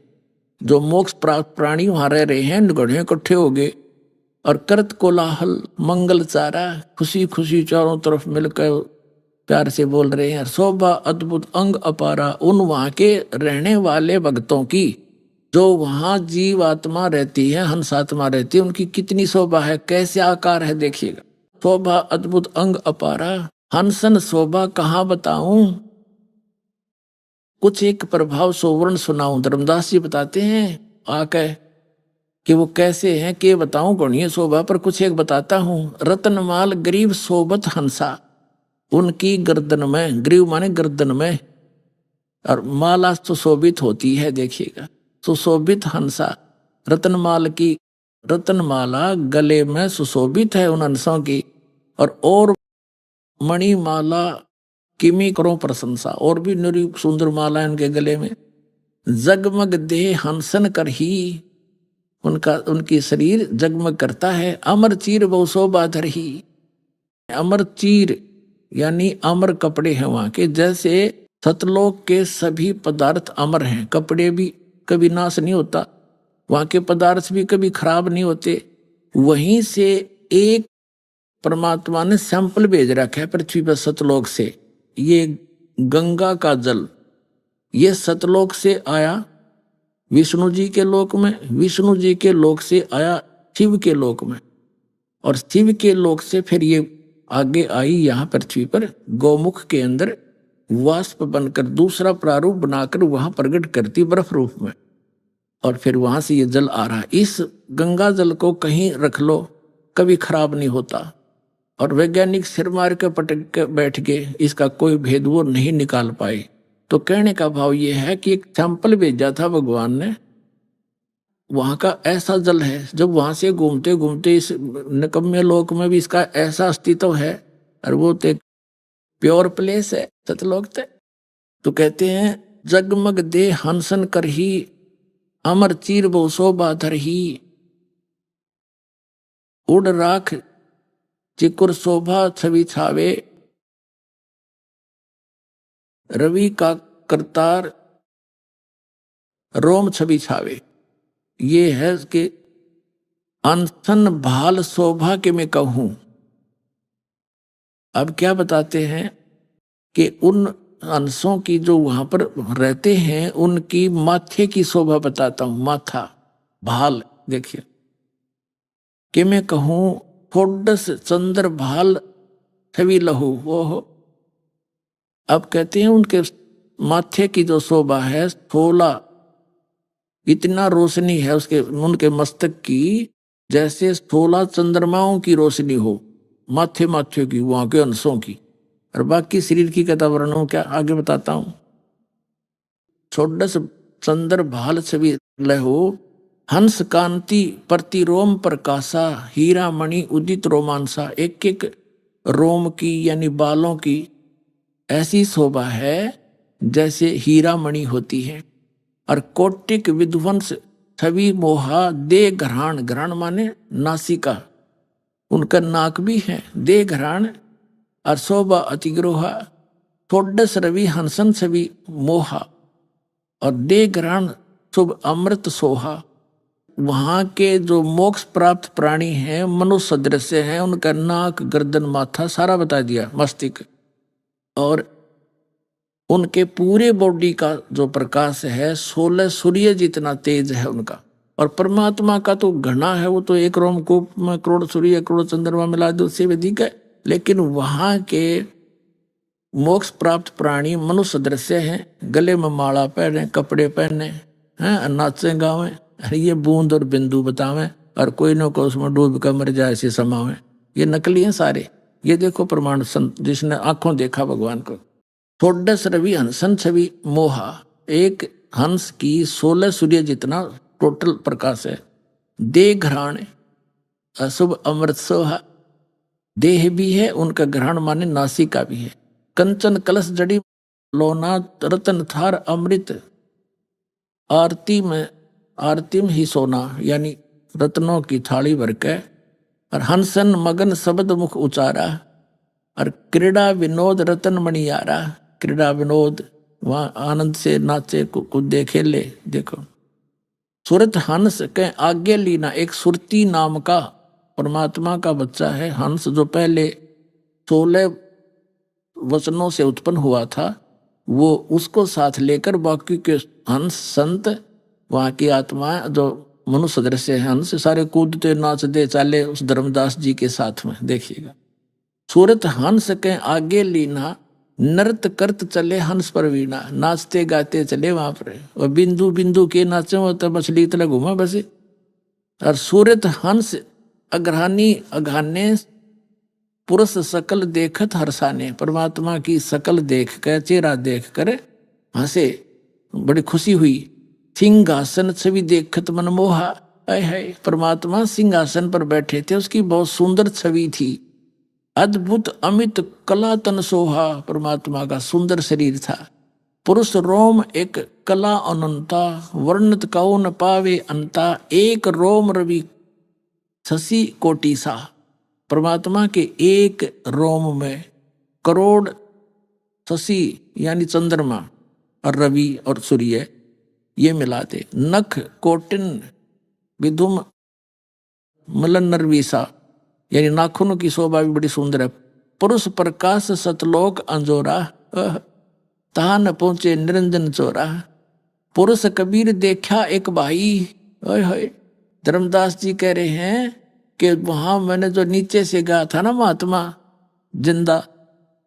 जो मोक्ष प्राप्त प्राणी वहां रह रहे हैं, घोड़े इकट्ठे हो गए। और करत कोलाहल मंगल चारा, खुशी खुशी चारों तरफ मिलकर प्यार से बोल रहे हैं। शोभा अद्भुत अंग अपारा, उन वहां के रहने वाले भक्तों की, जो वहां जीव आत्मा रहती है, हंस आत्मा रहती है, उनकी कितनी शोभा है, कैसे आकार है देखिएगा। शोभा अद्भुत अंग अपारा, हंसन शोभा कहाँ बताऊं, कुछ एक प्रभाव सोवर्ण सुनाऊं। धर्मदास जी बताते हैं आके कि वो कैसे हैं, के बताऊं गणीय शोभा, पर कुछ एक बताता हूं। रत्नमाल गरीब सोबत हंसा, उनकी गर्दन में, ग्रीव माने गर्दन में, और माला सुशोभित होती है देखिएगा, सुशोभित हंसा। रत्नमाल की, रत्नमाला गले में सुशोभित है उन हंसों की। और मणिमाला किमी करो प्रशंसा, और भी निरी सुंदर माला उनके गले में। जगमग देह हंसन कर ही, उनकी शरीर जगमग करता है। अमर चीर बहु शोभा धर ही, अमर चीर यानी अमर कपड़े हैं वहां के। जैसे सतलोक के सभी पदार्थ अमर हैं, कपड़े भी कभी नाश नहीं होता, वहां के पदार्थ भी कभी खराब नहीं होते। वहीं से एक परमात्मा ने सैंपल भेज रखा है पृथ्वी पर सतलोक से। ये गंगा का जल, ये सतलोक से आया विष्णु जी के लोक में, विष्णु जी के लोक से आया शिव के लोक में, और शिव के लोक से फिर ये आगे आई यहाँ पृथ्वी पर गौमुख के अंदर वाष्प बनकर दूसरा प्रारूप बनाकर वहां प्रकट करती बर्फ रूप में, और फिर वहां से ये जल आ रहा है। इस गंगा जल को कहीं रख लो कभी खराब नहीं होता, और वैज्ञानिक सिर मार के पटक के बैठ गए, इसका कोई भेद वो नहीं निकाल पाए। तो कहने का भाव ये है कि एक सैंपल भेजा था भगवान ने, वहां का ऐसा जल है, जब वहां से घूमते घूमते इस निकम्मे लोक में भी इसका ऐसा अस्तित्व है, और वो तो एक प्योर प्लेस है सतलोक ते। तो कहते हैं जगमग दे हंसन कर ही अमर चीर वो शोभा धर ही, उड़ राख चिकुर शोभा छवि छावे, रवि का करतार रोम छवि छावे। ये है कि अनसन भाल शोभा के मैं कहूं। अब क्या बताते हैं कि उन अंशों की जो वहां पर रहते हैं उनकी माथे की शोभा बताता हूं। माथा भाल देखिए कि मैं कहूं फोडस चंद्र भाल छवि लहू वो हो। अब कहते हैं उनके माथे की जो शोभा है, थोला इतना रोशनी है उसके उनके मस्तक की, जैसे 16 चंद्रमाओं की रोशनी हो माथे माथे की वहां के अंशों की। और बाकी शरीर की कथा वर्णन क्या आगे बताता हूं। छोडस चंद्र भाल छवि लहो, हंस कांति प्रतिरोम प्रकाशा, हीरा मणि उदित रोमांसा। एक एक रोम की यानी बालों की ऐसी शोभा है जैसे हीरा मणि होती है। और कोटिक विध्वंस छवि मोहा, दे घराण, घराण माने नासिका, उनका नाक भी है, दे घराण और शोभा अतिग्रोहा। थोडस रवि हंसन छवि मोहा और दे घराण शुभ अमृत सोहा। वहां के जो मोक्ष प्राप्त प्राणी हैं मनुष्य सदृश हैं, उनका नाक गर्दन माथा सारा बता दिया, मस्तिष्क। और उनके पूरे बॉडी का जो प्रकाश है 16 सूर्य जितना तेज है उनका। और परमात्मा का तो घना है, वो तो एक रोमकूप में करोड़ सूर्य करोड़ चंद्रमा मिला दो उससे भी अधिक है। लेकिन वहां के मोक्ष प्राप्त प्राणी मनुष्य दृश्य हैं, गले में माला पहने, कपड़े पहने हैं, नाचे गावे, ये बूंद और बिंदु बतावे, और कोई न कोई उसमें डूब कर मर जाए ऐसे समावे। ये नकली हैं सारे। ये देखो प्रमाण संत जिसने आंखों देखा भगवान को। थोडस रवि हंसन छवि मोहा, एक हंस की 16 सूर्य जितना टोटल प्रकाश है। दे घराण अशुभ अमृत सोहा, देह भी है उनका, घराण माने नासिका भी है। कंचन कलश जड़ी लोना, रतन थार अमृत, आरती में आरती में ही सोना यानी रत्नों की थाली भर के। और हंसन मगन शब्द मुख उचारा, और क्रीड़ा विनोद रतन मणियारा। क्रीड़ा विनोद वहां आनंद से नाचे कूदे खेले। देखो सुरत हंस के आगे लीना, एक सुरती नाम का परमात्मा का बच्चा है हंस, जो पहले 16 वचनों से उत्पन्न हुआ था, वो उसको साथ लेकर बाकी के हंस संत वहां की आत्मा जो मनुष्य दृश्य है हंस सारे कूदते नाचते चाले उस धर्मदास जी के साथ में। देखिएगा सूरत हंस के आगे लीना, नृत्य करत चले हंस पर वीणा। नाचते गाते चले वहां पर, और बिंदु बिंदु के नाचे तो मछली तले घूमा बसे। और सूरत हंस अग्रहानी अघाने, पुरुष सकल देखत हर्षाने। परमात्मा की सकल देख कर, चेहरा देख कर हंसे, बड़ी खुशी हुई। सिंहासन छवि देखत मनमोहा, है परमात्मा सिंहासन पर बैठे थे, उसकी बहुत सुंदर छवि थी। अद्भुत अमित कला तन सोहा, परमात्मा का सुंदर शरीर था। पुरुष रोम एक कला अनंता, वर्णत कहो न पावे अंता। एक रोम रवि शशि कोटि सा, परमात्मा के एक रोम में करोड़ शशि यानी चंद्रमा और रवि और सूर्य ये मिलाते। नख कोटिन विधुम मलन नरवीसा, यानी नाखूनों की शोभा भी बड़ी सुंदर है। पुरुष प्रकाश सतलोक अंजोरा, तहा न पहुंचे निरंजन चोरा। पुरुष कबीर देखा एक भाई, ओए धर्मदास जी कह रहे हैं कि वहां मैंने जो नीचे से गाया था ना महात्मा जिंदा,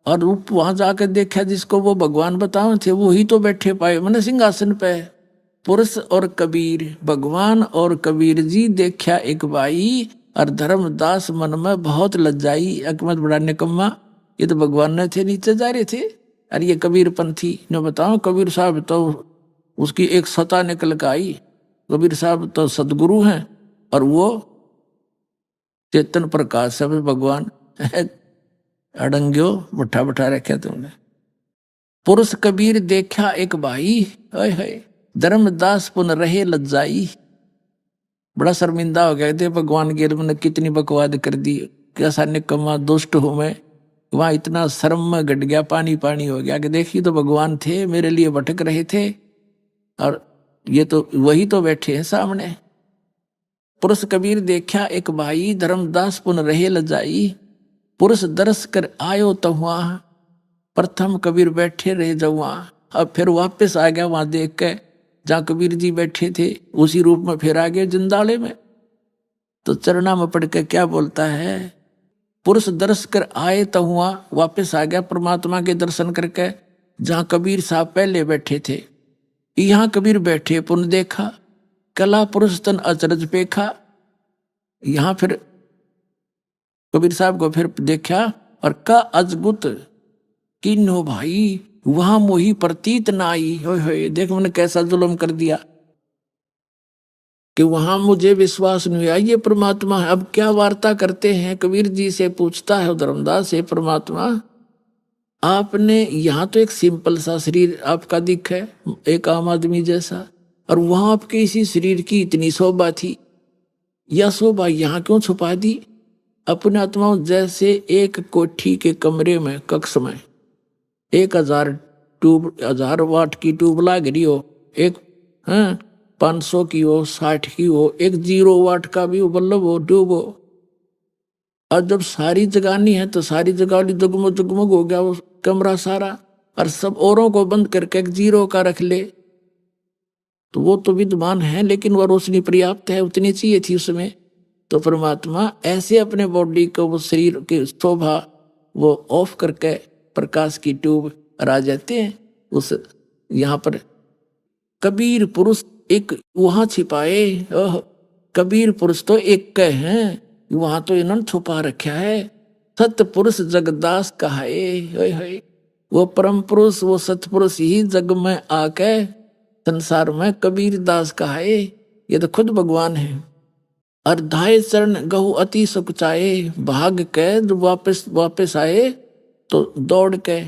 और रूप वहां जाकर देखा जिसको वो भगवान बताए थे, वो ही तो बैठे पाए मैंने सिंहासन पे। पुरुष और कबीर, भगवान और कबीर जी देखा एक भाई, और धर्मदास मन में बहुत लज्जाई। अकमत बड़ा निकम्मा, ये तो भगवान ने थे नीचे जा रहे थे, और ये कबीर पंथी ने बताओ कबीर साहब तो उसकी एक सता निकल कर आई, कबीर साहब तो सदगुरु हैं और वो चेतन प्रकाश है भगवान। अड़ंग्यो बैठा बैठा रखे तुमने। पुरुष कबीर देखा एक भाई, हाय हाय धर्मदास पुन रहे लज्जाई। बड़ा शर्मिंदा हो गया थे भगवान के, मैंने कितनी बकवाद कर दी, कैसा निकम्मा दुष्ट हूं मैं। वहां इतना शर्म में घट गया, पानी पानी हो गया कि देखिए तो भगवान थे, मेरे लिए भटक रहे थे और ये तो वही तो बैठे हैं सामने। पुरुष कबीर देखा एक भाई, धर्मदास पुन रहे लजाई। पुरुष दरस कर आयो तो हुआ, प्रथम कबीर बैठे रहे जवा। अब फिर वापस आ गया वहां देख के जहाँ कबीर जी बैठे थे, उसी रूप में फिर आ गए जिंदाले में। तो चरणा में पढ़ के क्या बोलता है, पुरुष दर्श कर आए तो हुआ, वापस आ गया परमात्मा के दर्शन करके जहाँ कबीर साहब पहले बैठे थे। यहाँ कबीर बैठे पुन देखा, कला पुरुष तन अचरज पेखा। यहाँ फिर कबीर साहब को फिर देखा और का अजगुत किन्हो भाई, वहां मोही प्रतीत ना आई। होय होय देख मैंने कैसा जुल्म कर दिया कि वहां मुझे विश्वास नहीं हुआ ये परमात्मा है। अब क्या वार्ता करते हैं, कबीर जी से पूछता है धर्मदास से, परमात्मा आपने यहाँ तो एक सिंपल सा शरीर आपका दिख है, एक आम आदमी जैसा, और वहां आपके इसी शरीर की इतनी शोभा थी, यह शोभा यहाँ क्यों छुपा दी? अपने आत्मा जैसे एक कोठी के कमरे में कक्ष में 1000 वाट की ट्यूब लाग रही हो, एक 500 की हो, 60 की हो, एक 0 वाट का भी बल्ब हो, ट्यूब हो, और जब सारी जगानी है तो सारी जगह जगमग जगमग हो गया वो कमरा सारा, और सब औरों को बंद करके एक 0 का रख ले तो वो तो विद्वान है, लेकिन वह रोशनी पर्याप्त है, उतनी चाहिए थी उसमें। तो परमात्मा ऐसे अपने बॉडी को, वो शरीर की शोभा वो ऑफ करके प्रकाश की ट्यूब आ जाते हैं उस यहाँ पर। कबीर पुरुष एक वहां छिपाए, कबीर पुरुष तो एक के हैं, वहां तो इन्होंने छुपा रखा है। सत्य पुरुष जगदास कहाए, वो परम पुरुष वो सतपुरुष ही जग में आके संसार में कबीर दास कहाए। ये तो खुद भगवान है। और धाय चरण गहु अति सुख चाहे, भाग के जब वापस आए तो दौड़ के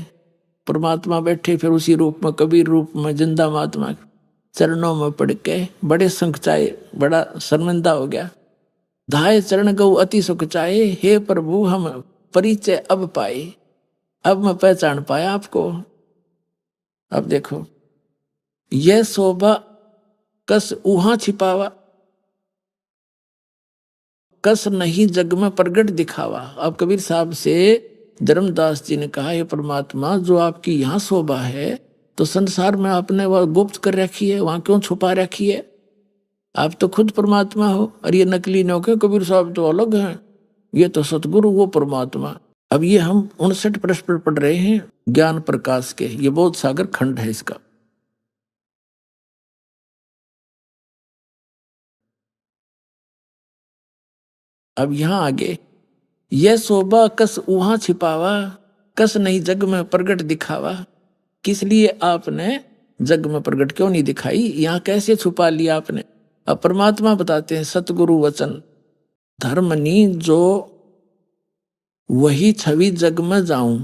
परमात्मा बैठे फिर उसी रूप में, कबीर रूप में, जिंदा महात्मा चरणों में पड़ के बड़े संख चाहे, बड़ा शर्मिंदा हो गया। धाय चरण गौ अति सुख चाहे, हे प्रभु हम परिचय अब पाए, अब मैं पहचान पाया आपको। अब देखो यह शोभा कस उहा छिपावा, कस नहीं जग में प्रगट दिखावा। अब कबीर साहब से धर्मदास जी ने कहा, ये परमात्मा जो आपकी यहाँ शोभा है तो संसार में आपने वह गुप्त कर रखी है, वहां क्यों छुपा रखी है? आप तो खुद परमात्मा हो, और ये नकली नौके कबीर साहब तो अलग हैं, ये तो सतगुरु वो परमात्मा। अब ये हम 59 प्रश्न पढ़ रहे हैं ज्ञान प्रकाश के, ये बहुत सागर खंड है इसका। अब यहां आगे, यह शोभा कस वहां छिपावा, कस नहीं जग में प्रगट दिखावा। किस लिए आपने जग में प्रगट क्यों नहीं दिखाई, यहां कैसे छुपा लिया आपने? अब परमात्मा बताते हैं, सतगुरु वचन धर्मनी जो वही छवि जग में जाऊं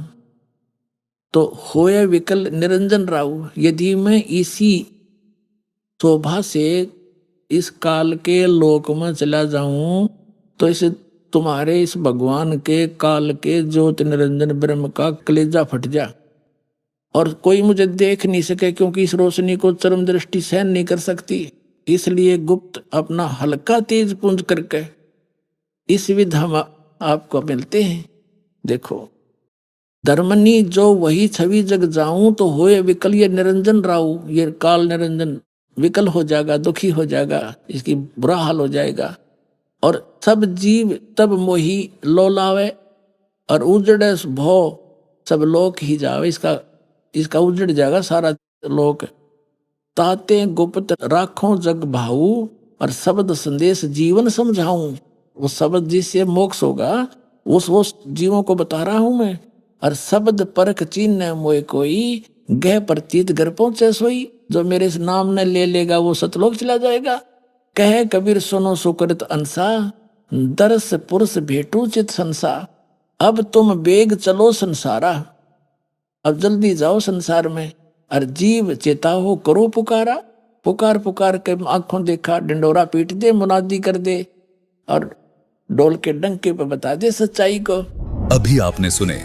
तो होए विकल निरंजन राऊ। यदि मैं इसी शोभा से इस काल के लोक में चला जाऊं तो इस तुम्हारे इस भगवान के काल के ज्योति निरंजन ब्रह्म का कलेजा फट जा, और कोई मुझे देख नहीं सके, क्योंकि इस रोशनी को चरम दृष्टि सहन नहीं कर सकती। इसलिए गुप्त अपना हल्का तेज पुंज करके इस विध हम आपको मिलते हैं। देखो धर्मनी जो वही छवि जग जाऊं तो होए विकल, ये निरंजन राऊ, ये काल निरंजन विकल हो जाएगा, दुखी हो जाएगा, इसकी बुरा हाल हो जाएगा। और सब जीव तब मोही लोलावे, और उजड़े भो सब लोक ही जावे, इसका उजड़ जाएगा सारा लोक। ताते गुप्त राखों जग भाऊ, और शब्द संदेश जीवन समझाऊं। वो शब्द जिससे मोक्ष होगा उस जीवों को बता रहा हूं मैं। और शब्द परख चिन्ह मोए कोई, गह प्रतीत घर पहुंचे सोई। जो मेरे इस नाम ने ले लेगा वो सतलोक चला जाएगा। कहे कबीर सुनो सुकृत अंसा, दरस पुरुष भेटू चित संसा। अब तुम बेग चलो संसारा, अब जल्दी जाओ संसार में। और जीव चेता हो करो पुकारा, पुकार पुकार के आंखों देखा, डंडोरा पीट दे, मुनादी कर दे और डोल के डंके पे बता दे सच्चाई को। अभी आपने सुने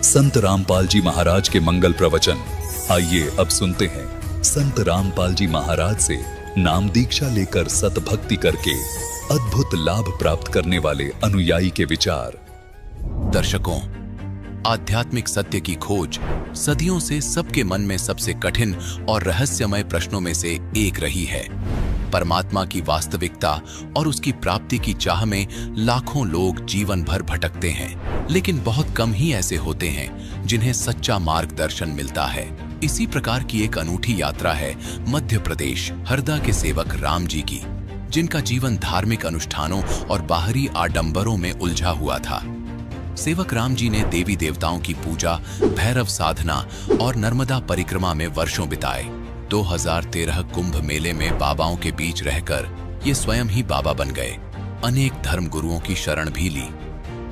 संत रामपाल जी महाराज के मंगल प्रवचन। आइए अब सुनते हैं संत रामपाल जी महाराज से नाम दीक्षा लेकर सतभक्ति करके अद्भुत लाभ प्राप्त करने वाले अनुयायी के विचार। दर्शकों, आध्यात्मिक सत्य की खोज सदियों से सबके मन में सबसे कठिन और रहस्यमय प्रश्नों में से एक रही है। परमात्मा की वास्तविकता और उसकी प्राप्ति की चाह में लाखों लोग जीवन भर भटकते हैं, लेकिन बहुत कम ही ऐसे होते हैं जिन्हें सच्चा मार्गदर्शन मिलता है। इसी प्रकार की एक अनूठी यात्रा है मध्य प्रदेश हरदा के सेवक राम जी की, जिनका जीवन धार्मिक अनुष्ठानों और बाहरी आडंबरों में उलझा हुआ था। सेवक राम जी ने देवी देवताओं की पूजा, भैरव साधना और नर्मदा परिक्रमा में वर्षों बिताए। 2013 कुंभ मेले में बाबाओं के बीच रहकर ये स्वयं ही बाबा बन गए। अनेक धर्म गुरुओं की शरण भी ली,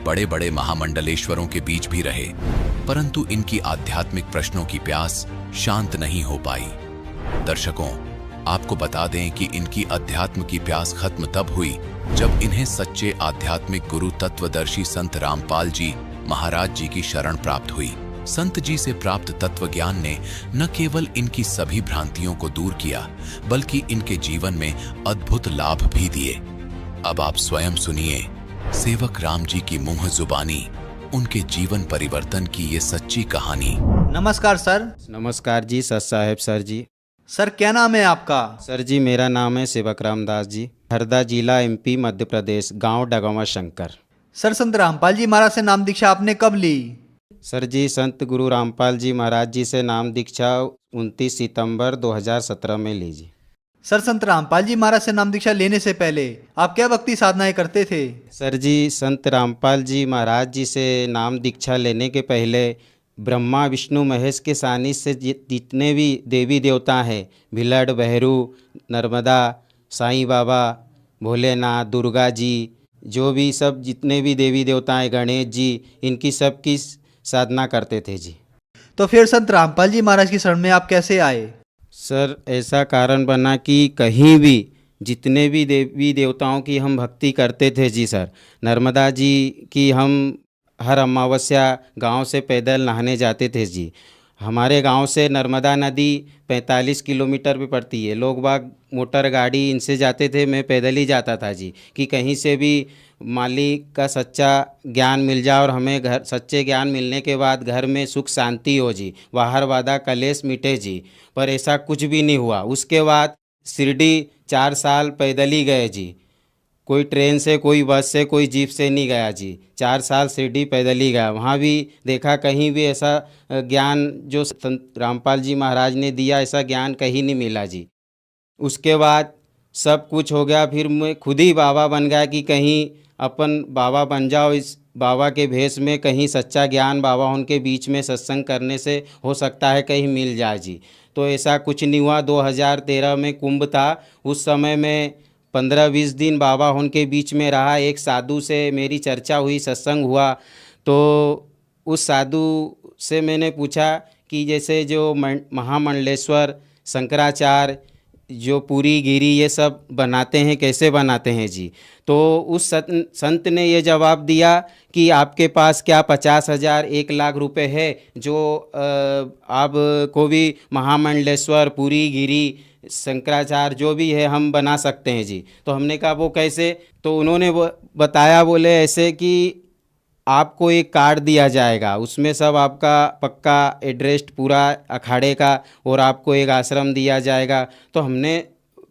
बड़े बड़े महामंडलेश्वरों के बीच भी रहे, परंतु इनकी आध्यात्मिक प्रश्नों की प्यास शांत नहीं हो पाई। दर्शकों, आपको बता दें कि इनकी अध्यात्म की प्यास खत्म तब हुई जब इन्हें सच्चे आध्यात्मिक गुरु तत्वदर्शी संत रामपाल जी महाराज जी की शरण प्राप्त हुई। संत जी से प्राप्त तत्व ज्ञान ने न केवल इनकी सभी भ्रांतियों को दूर किया, बल्कि इनके जीवन में अद्भुत लाभ भी दिए। अब आप स्वयं सुनिए सेवक राम जी की मुंह जुबानी उनके जीवन परिवर्तन की ये सच्ची कहानी। नमस्कार सर। नमस्कार जी, सत साहेब सर जी। सर क्या नाम है आपका? सर जी मेरा नाम है सेवक रामदास जी, हरदा जिला MP मध्य प्रदेश, गांव डगवा शंकर। सर संत रामपाल जी महाराज से नाम दीक्षा आपने कब ली? सर जी संत गुरु रामपाल जी महाराज जी से नाम दीक्षा 29 सितंबर 2017 में ली जी। सर संत रामपाल जी महाराज से नाम दीक्षा लेने से पहले आप क्या भक्ति साधनाएं करते थे? सर जी संत रामपाल जी महाराज जी से नाम दीक्षा लेने के पहले ब्रह्मा विष्णु महेश के सानिध्य से जितने भी देवी देवता हैं, भिलड़, बहरू, नर्मदा, साईं बाबा, भोलेनाथ, दुर्गा जी, जो भी सब जितने भी देवी देवता हैं, गणेश जी, इनकी सब की साधना करते थे जी। तो फिर संत रामपाल जी महाराज की शरण में आप कैसे आए? सर ऐसा कारण बना कि कहीं भी जितने भी देवी देवताओं की हम भक्ति करते थे जी। सर नर्मदा जी की हम हर अमावस्या गांव से पैदल नहाने जाते थे जी। हमारे गांव से नर्मदा नदी 45 किलोमीटर पे पड़ती है। लोग बाग मोटर गाड़ी इनसे जाते थे, मैं पैदल ही जाता था जी, कि कहीं से भी मालिक का सच्चा ज्ञान मिल जाए और हमें घर सच्चे ज्ञान मिलने के बाद घर में सुख शांति हो जी, बाहर वादा कलेश मिटे जी। पर ऐसा कुछ भी नहीं हुआ। उसके बाद शिरडी 4 साल पैदल ही गए जी, कोई ट्रेन से, कोई बस से, कोई जीप से नहीं गया जी। 4 साल शिरडी पैदल ही गया। वहाँ भी देखा कहीं भी ऐसा ज्ञान जो संत रामपाल जी महाराज ने दिया, ऐसा ज्ञान कहीं नहीं मिला जी। उसके बाद सब कुछ हो गया, फिर मैं खुद ही बाबा बन गया कि कहीं अपन बाबा बन जाओ, इस बाबा के भेष में कहीं सच्चा ज्ञान बाबा उनके बीच में सत्संग करने से हो सकता है कहीं मिल जाए जी। तो ऐसा कुछ नहीं हुआ। 2013 में कुंभ था, उस समय में 15-20 दिन बाबा उनके बीच में रहा। एक साधु से मेरी चर्चा हुई, सत्संग हुआ, तो उस साधु से मैंने पूछा कि जैसे जो महामंडलेश्वर, शंकराचार्य, जो पूरी गिरी ये सब बनाते हैं, कैसे बनाते हैं जी। तो उस संत ने ये जवाब दिया कि आपके पास क्या 50,000 1 लाख रुपए है जो आप को भी महामंडलेश्वर, पूरी गिरी, शंकराचार्य जो भी है हम बना सकते हैं जी। तो हमने कहा वो कैसे? तो उन्होंने वो बताया, बोले ऐसे कि आपको एक कार्ड दिया जाएगा, उसमें सब आपका पक्का एड्रेस पूरा अखाड़े का, और आपको एक आश्रम दिया जाएगा। तो हमने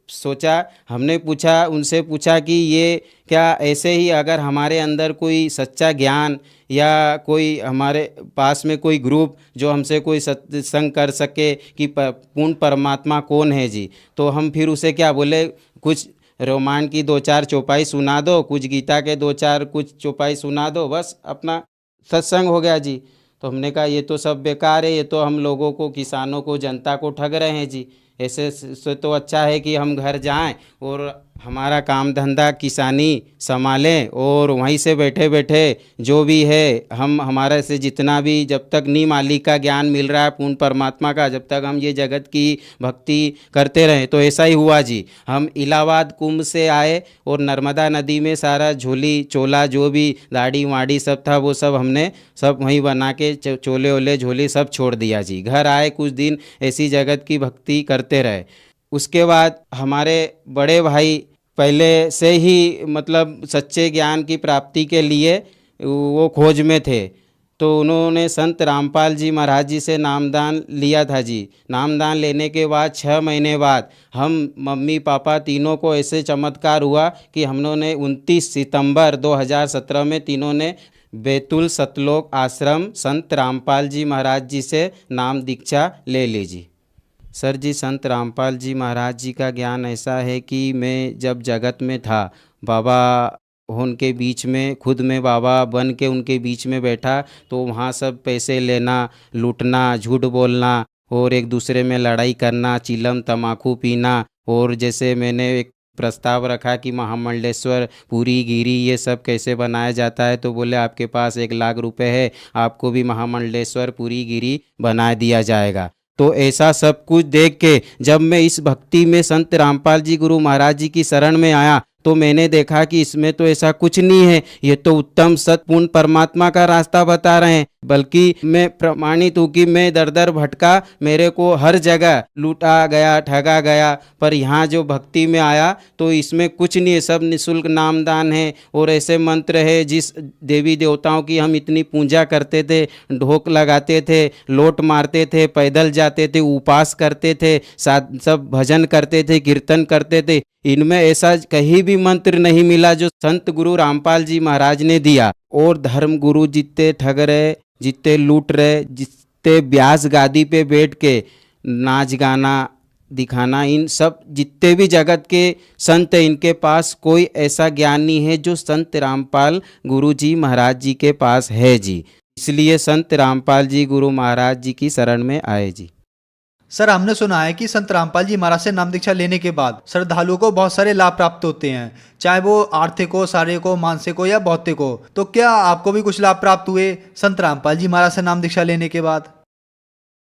सोचा, हमने पूछा, उनसे पूछा कि ये क्या ऐसे ही अगर हमारे अंदर कोई सच्चा ज्ञान या कोई हमारे पास में कोई ग्रुप जो हमसे कोई सत्संग कर सके कि पूर्ण परमात्मा कौन है जी, तो हम फिर उसे क्या बोले, कुछ रोमान की 2-4 चौपाई सुना दो, कुछ गीता के 2-4 कुछ चौपाई सुना दो, बस अपना सत्संग हो गया जी। तो हमने कहा ये तो सब बेकार है, ये तो हम लोगों को, किसानों को, जनता को ठग रहे हैं जी। ऐसे से तो अच्छा है कि हम घर जाएं और हमारा काम धंधा किसानी संभालें और वहीं से बैठे बैठे जो भी है हम हमारे से जितना भी, जब तक नी मालिक का ज्ञान मिल रहा है पूर्ण परमात्मा का, जब तक हम ये जगत की भक्ति करते रहें। तो ऐसा ही हुआ जी। हम इलाहाबाद कुंभ से आए और नर्मदा नदी में सारा झोली चोला जो भी दाढ़ी वाड़ी सब था वो सब हमने सब वहीं बना के चोले ओले झोली सब छोड़ दिया जी। घर आए, कुछ दिन ऐसी जगत की भक्ति करते रहे। उसके बाद हमारे बड़े भाई पहले से ही मतलब सच्चे ज्ञान की प्राप्ति के लिए वो खोज में थे, तो उन्होंने संत रामपाल जी महाराज जी से नामदान लिया था जी। नामदान लेने के बाद 6 महीने बाद हम मम्मी पापा तीनों को ऐसे चमत्कार हुआ कि हम लोगों ने 29 सितंबर 2017 में तीनों ने बैतुल सतलोक आश्रम संत रामपाल जी महाराज जी से नाम दीक्षा ले ली जी। सर जी, संत रामपाल जी महाराज जी का ज्ञान ऐसा है कि मैं जब जगत में था, बाबा उनके बीच में, खुद में बाबा बन के उनके बीच में बैठा, तो वहाँ सब पैसे लेना, लूटना, झूठ बोलना और एक दूसरे में लड़ाई करना, चिलम तम्बाकू पीना। और जैसे मैंने एक प्रस्ताव रखा कि महामंडलेश्वर पूरी गिरी ये सब कैसे बनाया जाता है, तो बोले आपके पास 1 लाख रुपए है, आपको भी महामंडलेश्वर पूरी गिरी बना दिया जाएगा। तो ऐसा सब कुछ देख के जब मैं इस भक्ति में संत रामपाल जी गुरु महाराज जी की शरण में आया, तो मैंने देखा कि इसमें तो ऐसा कुछ नहीं है, ये तो उत्तम सतपूर्ण परमात्मा का रास्ता बता रहे हैं। बल्कि मैं प्रमाणित हूँ कि मैं दर दर भटका, मेरे को हर जगह लूटा गया, ठगा गया, पर यहाँ जो भक्ति में आया तो इसमें कुछ नहीं है, सब निःशुल्क नामदान है और ऐसे मंत्र है जिस देवी देवताओं की हम इतनी पूजा करते थे, ढोक लगाते थे, लोट मारते थे, पैदल जाते थे, उपवास करते थे, सब भजन करते थे, कीर्तन करते थे, इनमें ऐसा कहीं भी मंत्र नहीं मिला जो संत गुरु रामपाल जी महाराज ने दिया। और धर्म गुरु जितने ठग रहे, जितने लूट रहे, जितने ब्यास गादी पे बैठ के नाच गाना दिखाना, इन सब जितने भी जगत के संत हैं, इनके पास कोई ऐसा ज्ञान नहीं है जो संत रामपाल गुरु जी महाराज जी के पास है जी। इसलिए संत रामपाल जी गुरु महाराज जी की शरण में आए जी। सर, हमने सुना है कि संत रामपाल जी महाराज से नाम दीक्षा लेने के बाद श्रद्धालुओं को बहुत सारे लाभ प्राप्त होते हैं, चाहे वो आर्थिक हो, शारीरिक हो, मानसिक हो या भौतिक हो। तो क्या आपको भी कुछ लाभ प्राप्त हुए संत रामपाल जी महाराज से नाम दीक्षा लेने के बाद?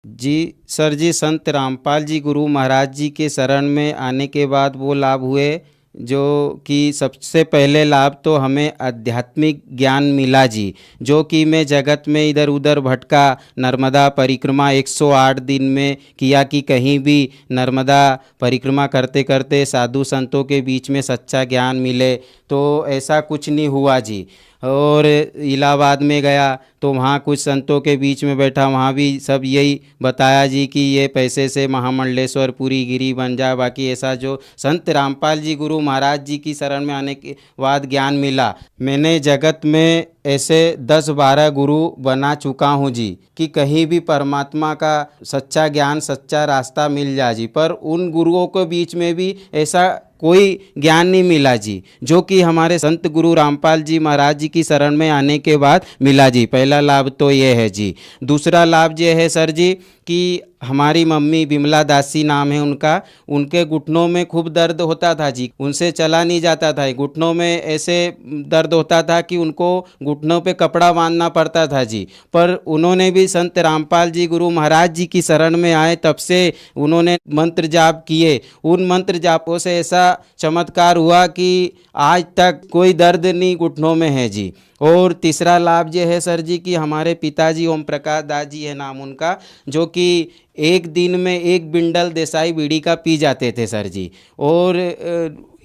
जी सर जी, संत रामपाल जी गुरु महाराज जी के शरण में आने के बाद वो लाभ हुए जो कि सबसे पहले लाभ तो हमें आध्यात्मिक ज्ञान मिला जी। जो कि मैं जगत में इधर उधर भटका, नर्मदा परिक्रमा 108 दिन में किया कि कहीं भी नर्मदा परिक्रमा करते करते साधु संतों के बीच में सच्चा ज्ञान मिले, तो ऐसा कुछ नहीं हुआ जी। और इलाहाबाद में गया तो वहाँ कुछ संतों के बीच में बैठा, वहाँ भी सब यही बताया जी कि ये पैसे से महामंडलेश्वर पूरी गिरी बन जाए। बाकी ऐसा जो संत रामपाल जी गुरु महाराज जी की शरण में आने के बाद ज्ञान मिला, मैंने जगत में ऐसे 10-12 गुरु बना चुका हूँ जी कि कहीं भी परमात्मा का सच्चा ज्ञान, सच्चा रास्ता मिल जाए जी। पर उन गुरुओं के बीच में भी ऐसा कोई ज्ञान नहीं मिला जी जो कि हमारे संत गुरु रामपाल जी महाराज जी की शरण में आने के बाद मिला जी। पहला लाभ तो ये है जी। दूसरा लाभ ये है सर जी कि हमारी मम्मी बिमला दासी नाम है उनका, उनके घुटनों में खूब दर्द होता था जी, उनसे चला नहीं जाता था, घुटनों में ऐसे दर्द होता था कि उनको घुटनों पे कपड़ा बांधना पड़ता था जी। पर उन्होंने भी संत रामपाल जी गुरु महाराज जी की शरण में आए, तब से उन्होंने मंत्र जाप किए। उन मंत्र जापों से ऐसा चमत्कार हुआ कि आज तक कोई दर्द नहीं घुटनों में है जी। और तीसरा लाभ ये है सर जी कि हमारे पिताजी ओम प्रकाश दास जी है नाम उनका, जो कि एक दिन में 1 बिंडल देसाई बीड़ी का पी जाते थे सर जी। और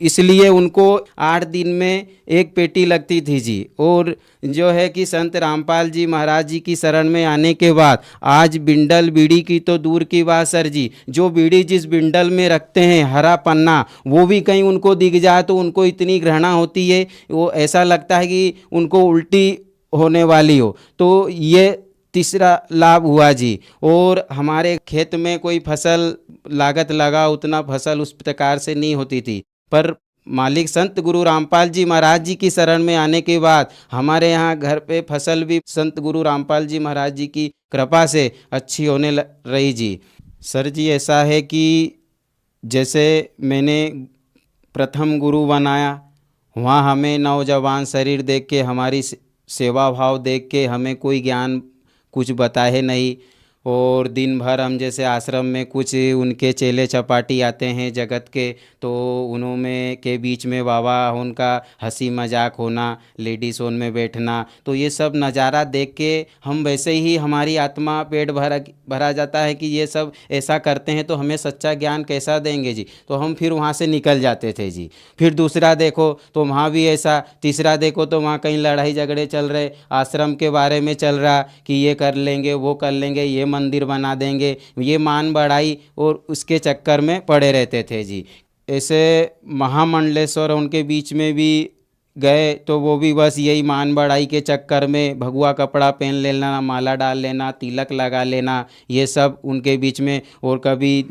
इसलिए उनको 8 दिन में 1 पेटी लगती थी जी। और जो है कि संत रामपाल जी महाराज जी की शरण में आने के बाद आज बिंडल बीड़ी की तो दूर की बात सर जी, जो बीड़ी जिस बिंडल में रखते हैं हरा पन्ना, वो भी कहीं उनको दिख जाए तो उनको इतनी घृणा होती है, वो ऐसा लगता है कि उनको उल्टी होने वाली हो। तो ये तीसरा लाभ हुआ जी। और हमारे खेत में कोई फसल लागत लगा, उतना फसल उस प्रकार से नहीं होती थी, पर मालिक संत गुरु रामपाल जी महाराज जी की शरण में आने के बाद हमारे यहाँ घर पे फसल भी संत गुरु रामपाल जी महाराज जी की कृपा से अच्छी होने रही जी। सर जी ऐसा है कि जैसे मैंने प्रथम गुरु बनाया। वहाँ हमें नौजवान शरीर देख के, हमारी सेवा भाव देख के हमें कोई ज्ञान कुछ बताए नहीं। और दिन भर हम जैसे आश्रम में कुछ उनके चेले चपाटी आते हैं जगत के, तो उन्होंने के बीच में बाबा उनका हंसी मजाक होना, लेडीज़ ओन में बैठना, तो ये सब नज़ारा देख के हम वैसे ही हमारी आत्मा पेट भरा जाता है कि ये सब ऐसा करते हैं तो हमें सच्चा ज्ञान कैसा देंगे जी। तो हम फिर वहाँ से निकल जाते थे जी। फिर दूसरा देखो तो वहाँ भी ऐसा, तीसरा देखो तो वहाँ कहीं लड़ाई झगड़े चल रहे, आश्रम के बारे में चल रहा कि ये कर लेंगे, वो कर लेंगे, ये मंदिर बना देंगे, ये मान बढ़ाई, और उसके चक्कर में पड़े रहते थे जी। ऐसे महामंडलेश्वर उनके बीच में भी गए तो वो भी बस यही मान बढ़ाई के चक्कर में भगवा कपड़ा पहन लेना, माला डाल लेना, तिलक लगा लेना, ये सब उनके बीच में। और कभी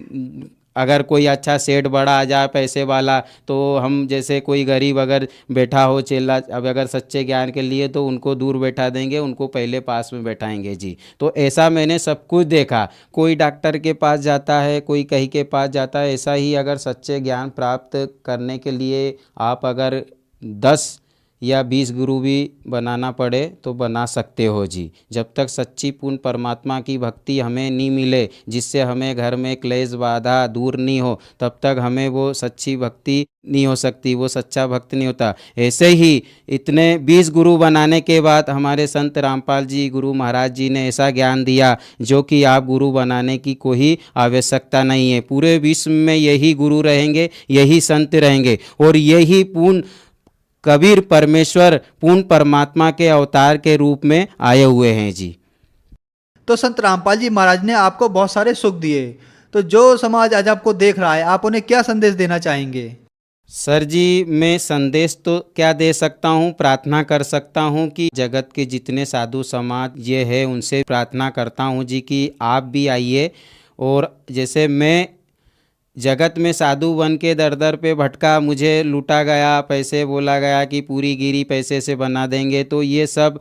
अगर कोई अच्छा सेठ बड़ा आ जाए पैसे वाला, तो हम जैसे कोई गरीब अगर बैठा हो चेला, अब अगर सच्चे ज्ञान के लिए तो उनको दूर बैठा देंगे, उनको पहले पास में बैठाएंगे जी। तो ऐसा मैंने सब कुछ देखा। कोई डॉक्टर के पास जाता है, कोई कहीं के पास जाता है। ऐसा ही अगर सच्चे ज्ञान प्राप्त करने के लिए आप अगर 10 या 20 गुरु भी बनाना पड़े तो बना सकते हो जी। जब तक सच्ची पूर्ण परमात्मा की भक्ति हमें नहीं मिले, जिससे हमें घर में क्लेश बाधा दूर नहीं हो, तब तक हमें वो सच्ची भक्ति नहीं हो सकती, वो सच्चा भक्त नहीं होता। ऐसे ही इतने 20 गुरु बनाने के बाद हमारे संत रामपाल जी गुरु महाराज जी ने ऐसा ज्ञान दिया जो कि आप गुरु बनाने की कोई आवश्यकता नहीं है। पूरे विश्व में यही गुरु रहेंगे, यही संत रहेंगे, और यही पूर्ण कबीर परमेश्वर पूर्ण परमात्मा के अवतार के रूप में आए हुए हैं जी। तो संत रामपाल जी महाराज ने आपको बहुत सारे सुख दिए, तो जो समाज आज आपको देख रहा है, आप उन्हें क्या संदेश देना चाहेंगे? सर जी, मैं संदेश तो क्या दे सकता हूँ, प्रार्थना कर सकता हूँ कि जगत के जितने साधु समाज ये है उनसे प्रार्थना करता हूँ जी कि आप भी आइए। और जैसे मैं जगत में साधु बन के दर दर पे भटका, मुझे लूटा गया, पैसे बोला गया कि पूरी गिरी पैसे से बना देंगे, तो ये सब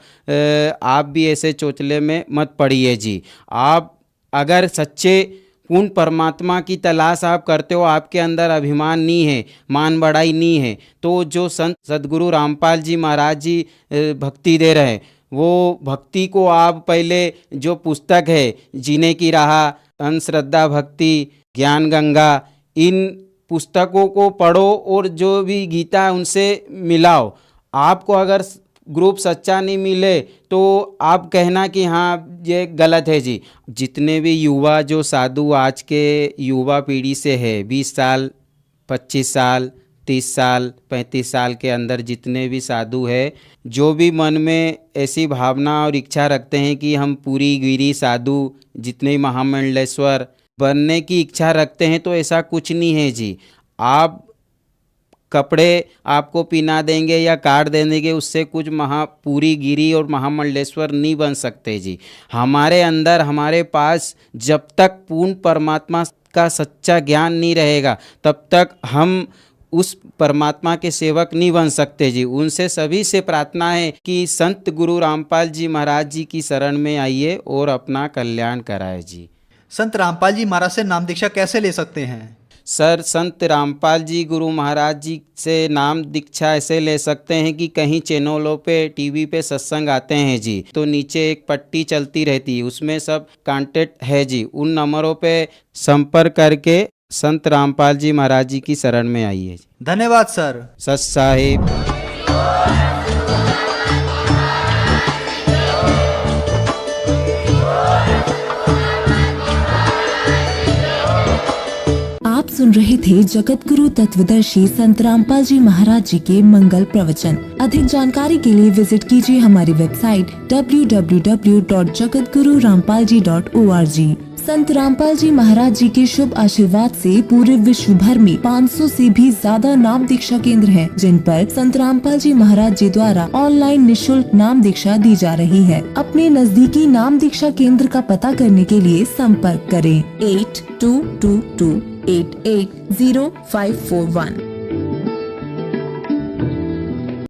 आप भी ऐसे चोचले में मत पड़िए जी। आप अगर सच्चे पूर्ण परमात्मा की तलाश आप करते हो, आपके अंदर अभिमान नहीं है, मान बढ़ाई नहीं है, तो जो संत सदगुरु रामपाल जी महाराज जी भक्ति दे रहे हैं, वो भक्ति को आप पहले जो पुस्तक है जीने की राह, अंधश्रद्धा भक्ति, ज्ञान गंगा, इन पुस्तकों को पढ़ो और जो भी गीता है उनसे मिलाओ। आपको अगर ग्रुप सच्चा नहीं मिले तो आप कहना कि हाँ ये गलत है जी। जितने भी युवा जो साधु आज के युवा पीढ़ी से है, 20 साल 25 साल 30 साल 35 साल के अंदर जितने भी साधु है, जो भी मन में ऐसी भावना और इच्छा रखते हैं कि हम पूरी गिरी साधु, जितने महामंडलेश्वर बनने की इच्छा रखते हैं, तो ऐसा कुछ नहीं है जी। आप कपड़े आपको पहना देंगे या काट देंगे, उससे कुछ पूरी गिरी और महामंडलेश्वर नहीं बन सकते जी। हमारे अंदर, हमारे पास जब तक पूर्ण परमात्मा का सच्चा ज्ञान नहीं रहेगा, तब तक हम उस परमात्मा के सेवक नहीं बन सकते जी। उनसे सभी से प्रार्थना है कि संत गुरु रामपाल जी महाराज जी की शरण में आइए और अपना कल्याण कराए जी। संत रामपाल जी महाराज से नाम दीक्षा कैसे ले सकते हैं? सर, संत रामपाल जी गुरु महाराज जी से नाम दीक्षा ऐसे ले सकते हैं कि कहीं चैनलों पे, टीवी पे सत्संग आते हैं जी, तो नीचे एक पट्टी चलती रहती है, उसमें सब कांटेक्ट है जी। उन नंबरों पे संपर्क करके संत रामपाल जी महाराज जी की शरण में आइए। धन्यवाद सर। सत साहिब। आप सुन रहे थे जगत गुरु तत्वदर्शी संत रामपाल जी महाराज जी के मंगल प्रवचन। अधिक जानकारी के लिए विजिट कीजिए हमारी वेबसाइट www.jagatgururampalji.org। संत रामपाल जी महाराज जी के शुभ आशीर्वाद से पूरे विश्व भर में 500 से भी ज्यादा नाम दीक्षा केंद्र हैं, जिन पर संत रामपाल जी महाराज जी द्वारा ऑनलाइन निशुल्क नाम दीक्षा दी जा रही है। अपने नजदीकी नाम दीक्षा केंद्र का पता करने के लिए संपर्क करें 8222880541।